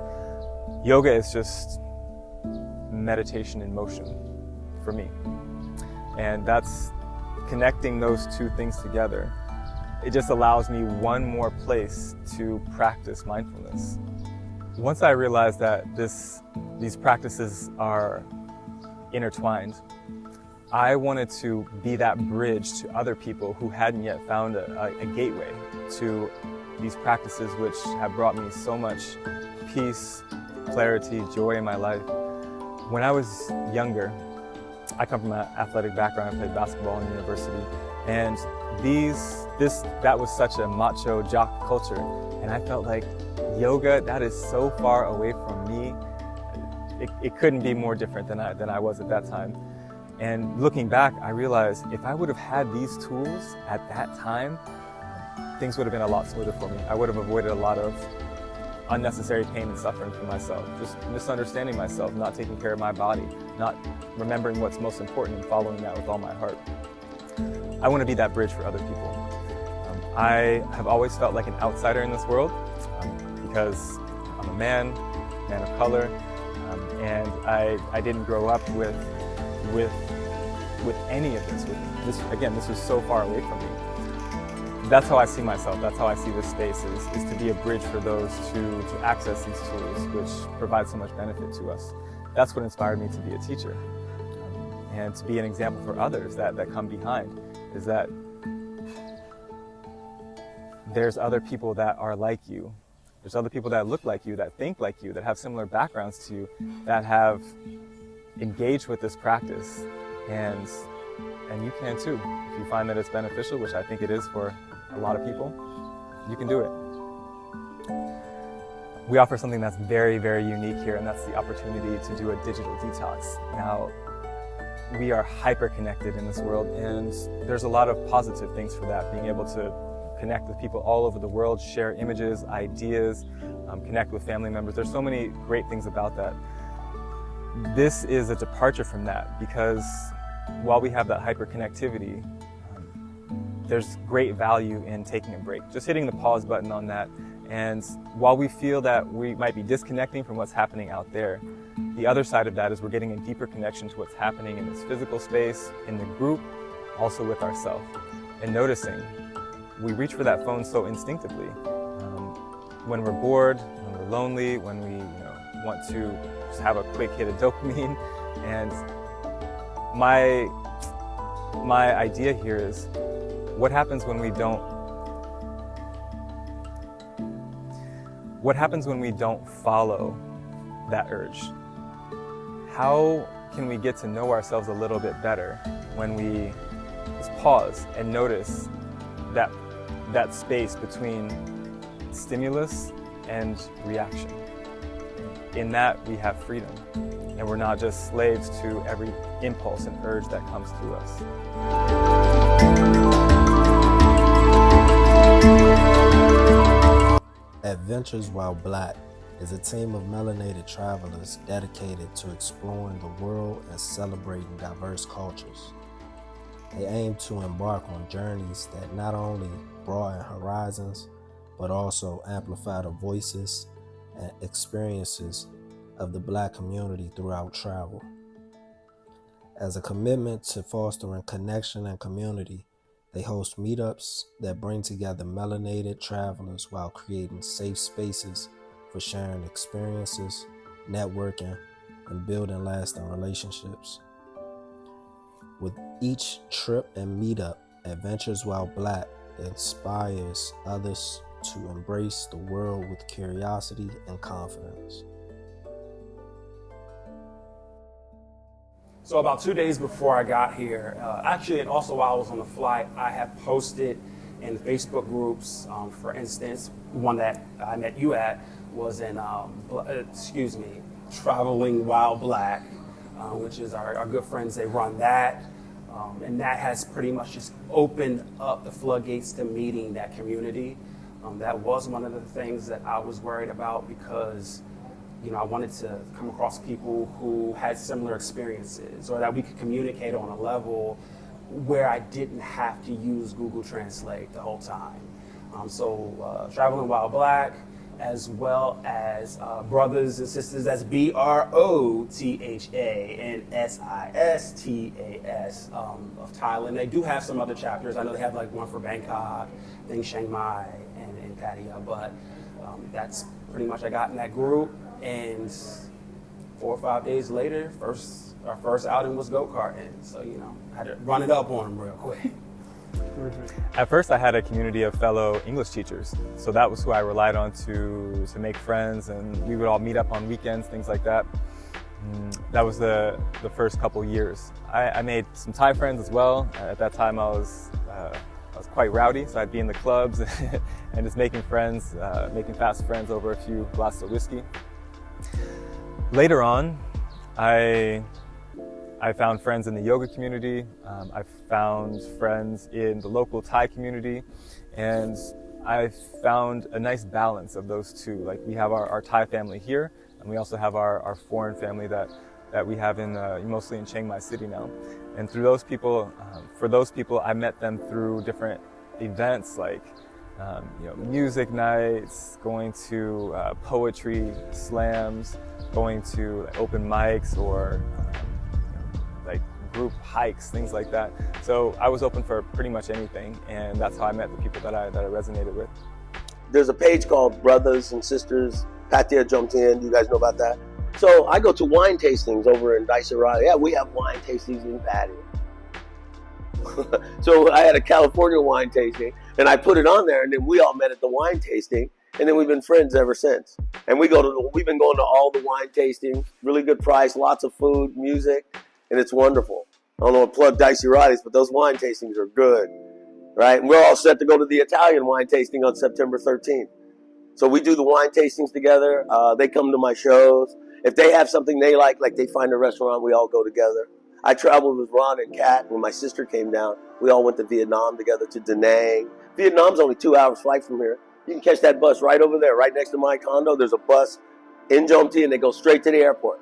D: Yoga is just meditation in motion for me. And that's connecting those two things together. It just allows me one more place to practice mindfulness. Once I realized that these practices are intertwined, I wanted to be that bridge to other people who hadn't yet found a gateway to these practices which have brought me so much peace, clarity, joy in my life. When I was younger, I come from an athletic background. I played basketball in university, and that was such a macho jock culture, and I felt like yoga, that is so far away from me. It couldn't be more different than I was at that time. And looking back, I realized if I would have had these tools at that time, things would have been a lot smoother for me. I would have avoided a lot of unnecessary pain and suffering for myself, just misunderstanding myself, not taking care of my body, not remembering what's most important and following that with all my heart. I want to be that bridge for other people. I have always felt like an outsider in this world because I'm a man of color, and I didn't grow up with any of this. Again, this was so far away from me. That's how I see myself. That's how I see this space is to be a bridge for those to access these tools, which provide so much benefit to us. That's what inspired me to be a teacher, and to be an example for others that come behind, is that there's other people that are like you, There's other people that look like you, that think like you, that have similar backgrounds to you, that have engaged with this practice. And you can too. If you find that it's beneficial, which I think it is for a lot of people, you can do it. We offer something that's very, very unique here, and that's the opportunity to do a digital detox. Now, we are hyper-connected in this world, and there's a lot of positive things for that, being able to connect with people all over the world, share images, ideas, connect with family members. There's so many great things about that. This is a departure from that, because while we have that hyper-connectivity, there's great value in taking a break, just hitting the pause button on that. And while we feel that we might be disconnecting from what's happening out there, the other side of that is we're getting a deeper connection to what's happening in this physical space, in the group, also with ourselves. And noticing, we reach for that phone so instinctively. When we're bored, when we're lonely, when we want to just have a quick hit of dopamine. And my idea here is, what happens when we don't follow that urge? How can we get to know ourselves a little bit better when we just pause and notice that space between stimulus and reaction? In that, we have freedom, and we're not just slaves to every impulse and urge that comes through us.
A: Adventures While Black is a team of melanated travelers dedicated to exploring the world and celebrating diverse cultures. They aim to embark on journeys that not only broaden horizons, but also amplify the voices and experiences of the Black community throughout travel. As a commitment to fostering connection and community, they host meetups that bring together melanated travelers while creating safe spaces for sharing experiences, networking, and building lasting relationships. With each trip and meetup, Adventures While Black inspires others to embrace the world with curiosity and confidence.
F: So about 2 days before I got here, actually, and also while I was on the flight, I had posted in Facebook groups. For instance, one that I met you at was in, Traveling While Black, which is our good friends. They run that, and that has pretty much just opened up the floodgates to meeting that community. That was one of the things that I was worried about, because I wanted to come across people who had similar experiences, or that we could communicate on a level where I didn't have to use Google Translate the whole time. So Traveling While Black, as well as brothers and sisters, that's 𝐷ROTHANSISTAS of Thailand. They do have some other chapters. I know they have like one for Bangkok, I think Chiang Mai, and Pattaya, but that's pretty much I got in that group. And 4 or 5 days later, our first outing was go-karting. So, I had to run it up on them real quick.
D: At first, I had a community of fellow English teachers. So that was who I relied on to make friends, and we would all meet up on weekends, things like that. That was the first couple years. I made some Thai friends as well. At that time, I was quite rowdy, so I'd be in the clubs and just making friends, making fast friends over a few glasses of whiskey. Later on, I found friends in the yoga community. I found friends in the local Thai community, and I found a nice balance of those two. Like, we have our Thai family here, and we also have our foreign family that we have mostly in Chiang Mai City now. And through those people, I met them through different events like music nights, going to poetry slams, going to open mics, or like group hikes, things like that. So I was open for pretty much anything, and that's how I met the people that I resonated with.
E: There's a page called Brothers and Sisters Pattaya Jomtien. Do you guys know about that? So I go to wine tastings over in Daisaraya. Yeah, we have wine tastings in Pattaya. So I had a California wine tasting, and I put it on there, and then we all met at the wine tasting, and then we've been friends ever since. And we've been going to all the wine tastings, really good price, lots of food, music, and it's wonderful. I don't know what plug Dicey Riley's, but those wine tastings are good, right? And we're all set to go to the Italian wine tasting on September 13th. So we do the wine tastings together. They come to my shows. If they have something they like they find a restaurant, we all go together. I traveled with Ron and Kat when my sister came down. We all went to Vietnam together, to Da Nang. Vietnam's only 2 hours flight from here. You can catch that bus right over there, right next to my condo. There's a bus in 𝐷 and they go straight to the airport.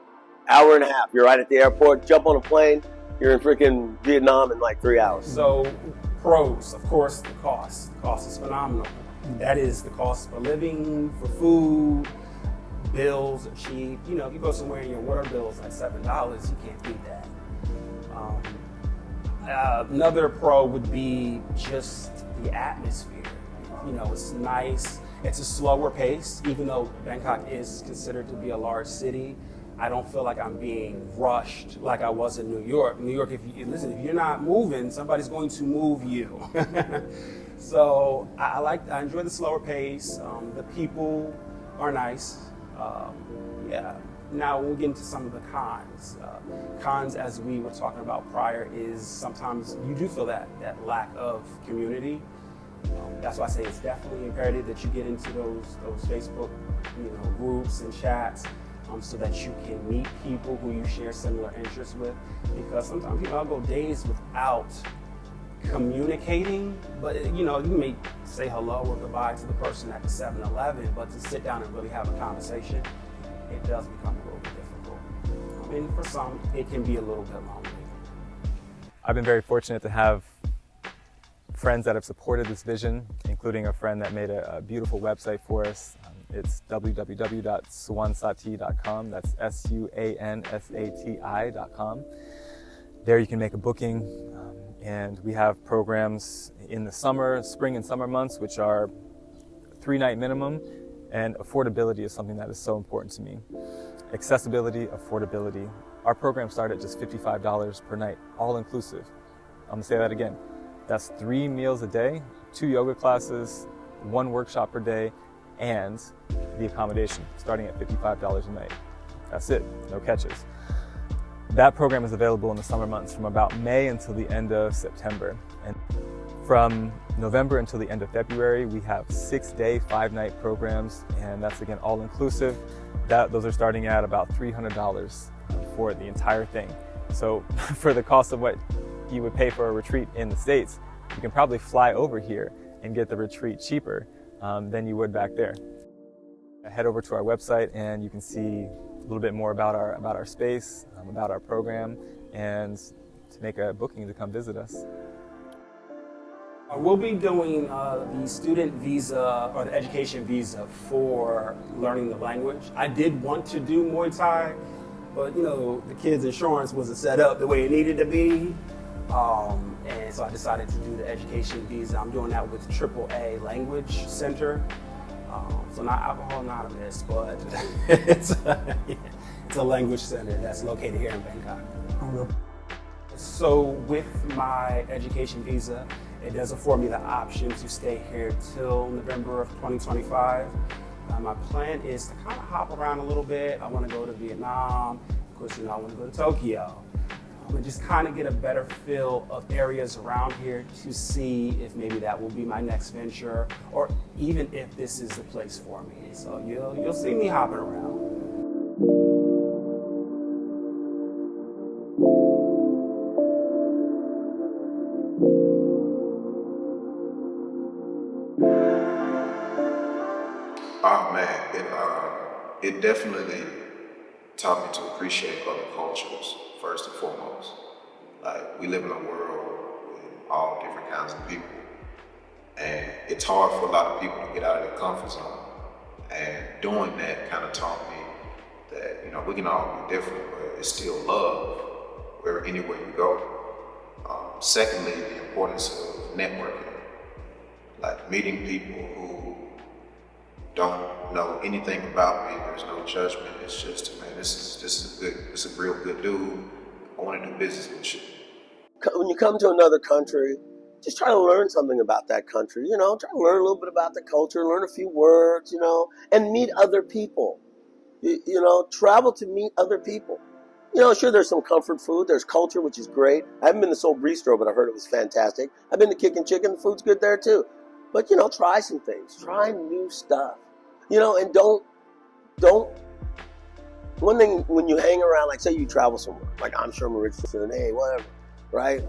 E: Hour and a half. You're right at the airport. Jump on a plane. You're in freaking Vietnam in like 3 hours.
F: So pros, of course, the cost. The cost is phenomenal. That is the cost for living, for food. Bills are cheap. You know, if you go somewhere and your water bill is like $7, you can't beat that. Another pro would be just the atmosphere. You know, it's nice. It's a slower pace, even though Bangkok is considered to be a large city. I don't feel like I'm being rushed like I was in New York. New York, if you're not moving, somebody's going to move you. So I enjoy the slower pace. The people are nice. Yeah. Now we'll get into some of the cons. Cons, as we were talking about prior, is sometimes you do feel that lack of community. That's why I say it's definitely imperative that you get into those Facebook, groups and chats, so that you can meet people who you share similar interests with. Because sometimes I'll go days without communicating, but you may say hello or goodbye to the person at the 7-Eleven, but to sit down and really have a conversation, it does become a little bit difficult. I mean, for some, it can be a little bit lonely.
D: I've been very fortunate to have friends that have supported this vision, including a friend that made a beautiful website for us. It's www.𝐷.com. That's SUANSATI.com. There you can make a booking, and we have programs in the spring and summer months, which are 3-night minimum, and affordability is something that is so important to me. Accessibility, affordability. Our programs start at just $55 per night, all inclusive. I'm gonna say that again. That's 3 meals a day, 2 yoga classes, 1 workshop per day, and the accommodation, starting at $55 a night. That's it, no catches. That program is available in the summer months from about May until the end of September. And from November until the end of February, we have 6-day, 5-night programs, and that's again all inclusive. Those are starting at about $300 for the entire thing. So for the cost of what you would pay for a retreat in the States, you can probably fly over here and get the retreat cheaper than you would back there. Head over to our website and you can see a little bit more about our space, about our program, and to make a booking to come visit us.
F: We'll be doing the student visa or the education visa for learning the language. I did want to do Muay Thai, but the kids' insurance wasn't set up the way it needed to be. And so I decided to do the education visa. I'm doing that with AAA Language Center. So not Alcohol Anonymous, but it's a language center that's located here in Bangkok. So with my education visa, it does afford me the option to stay here till November of 2025. My plan is to kind of hop around a little bit. I want to go to Vietnam. Of course, I want to go to Tokyo. And just kind of get a better feel of areas around here to see if maybe that will be my next venture, or even if this is the place for me. So you'll see me hopping around.
C: Oh man, it definitely taught me to appreciate other cultures first and foremost. Like, we live in a world with all different kinds of people, and it's hard for a lot of people to get out of their comfort zone. And doing that kind of taught me that we can all be different, but it's still love anywhere you go. Secondly, the importance of networking, like meeting people who don't know anything about me. There's no judgment. It's just, man, this is a real good dude. I want to do business with you.
E: When you come to another country, just try to learn something about that country, you know, try to learn a little bit about the culture, learn a few words, you know, and meet other people. You know, travel to meet other people. You know, sure, there's some comfort food. There's culture, which is great. I haven't been to Soul Bistro, but I heard it was fantastic. I've been to 𝐋𝐞𝐚𝐭. The food's good there, too. But, you know, try some things. Try new stuff. You know, and don't, one thing, when you hang around, like say you travel somewhere, like I'm sure Richardson, hey, whatever, right?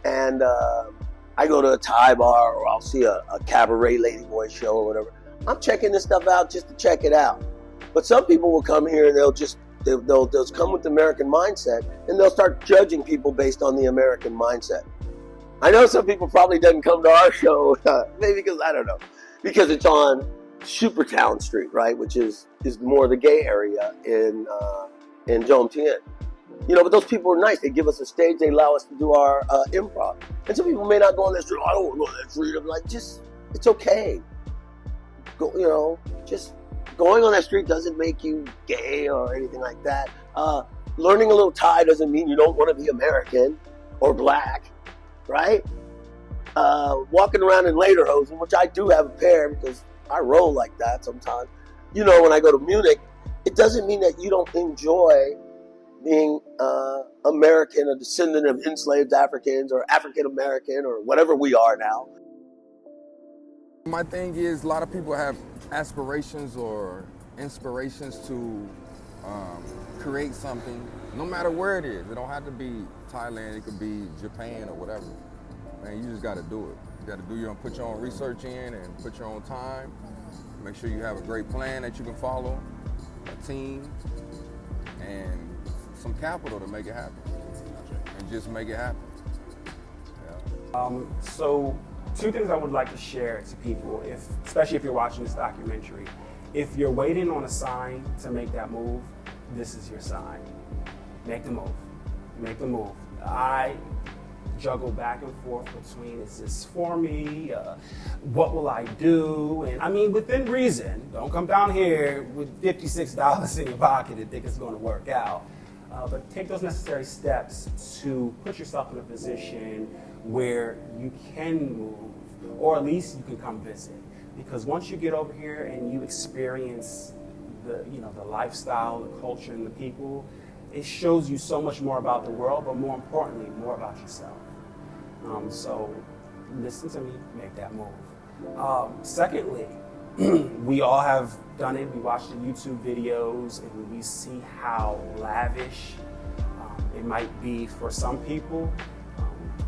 E: And I go to a Thai bar, or I'll see a cabaret ladyboy show or whatever. I'm checking this stuff out just to check it out. But some people will come here and they'll come with the American mindset, and they'll start judging people based on the American mindset. I know some people probably doesn't come to our show, maybe because, I don't know, because it's on Supertown Street, right, which is more the gay area in 𝐷𝐤𝐿. You know, but those people are nice. They give us a stage. They allow us to do our improv. And some people may not go on that street. Oh, I don't want to go on that street. I'm like, just, it's okay. Go, you know, just going on that street doesn't make you gay or anything like that. Learning a little Thai doesn't mean you don't want to be American or black, right? Walking around in lederhosen, which I do have a pair because I roll like that sometimes. You know, when I go to Munich, it doesn't mean that you don't enjoy being American, a descendant of enslaved Africans or African American or whatever we are now.
B: My thing is, a lot of people have aspirations or inspirations to create something, no matter where it is. It don't have to be Thailand, it could be Japan or whatever. Man, you just gotta do it. You gotta put your own research in and put your own time. Make sure you have a great plan that you can follow, a team, and some capital to make it happen. And just make it happen. Yeah.
F: So 2 things I would like to share to people, especially if you're watching this documentary. If you're waiting on a sign to make that move, this is your sign. Make the move. Make the move. I juggle back and forth between, is this for me? What will I do? And I mean, within reason. Don't come down here with $56 in your pocket and think it's going to work out. But take those necessary steps to put yourself in a position where you can move, or at least you can come visit. Because once you get over here and you experience the lifestyle, the culture, and the people, it shows you so much more about the world, but more importantly, more about yourself. So listen to me, make that move. Secondly, we all have done it. We watch the YouTube videos and we see how lavish it might be for some people.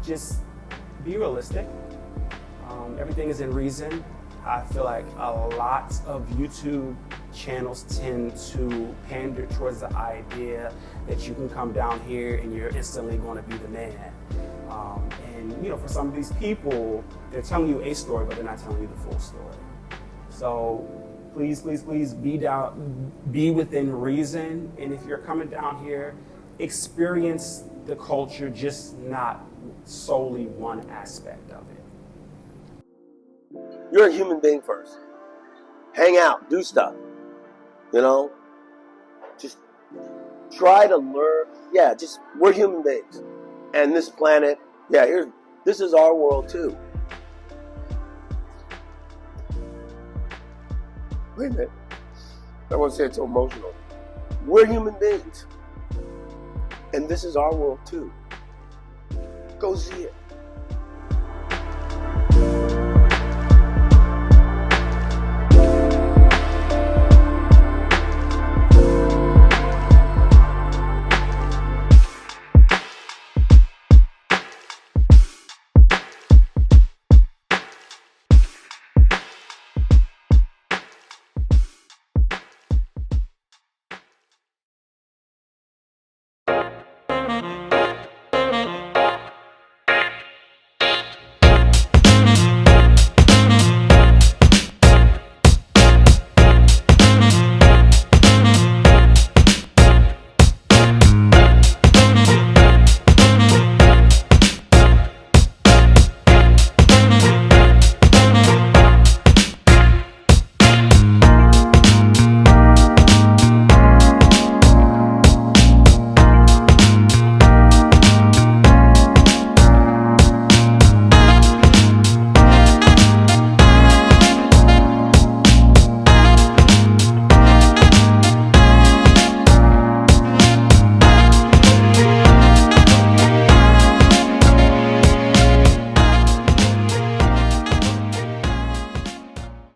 F: Just be realistic. Everything is in reason. I feel like a lot of YouTube channels tend to pander towards the idea that you can come down here and you're instantly going to be the man. And for some of these people, they're telling you a story, but they're not telling you the full story. So please, please, please be within reason. And if you're coming down here, experience the culture, just not solely one aspect of it.
E: You're a human being first. Hang out, do stuff. Just try to learn. Yeah, we're human beings. And this planet, this is our world too. Wait a minute. I want to say it's so emotional. We're human beings. And this is our world too. Go see it.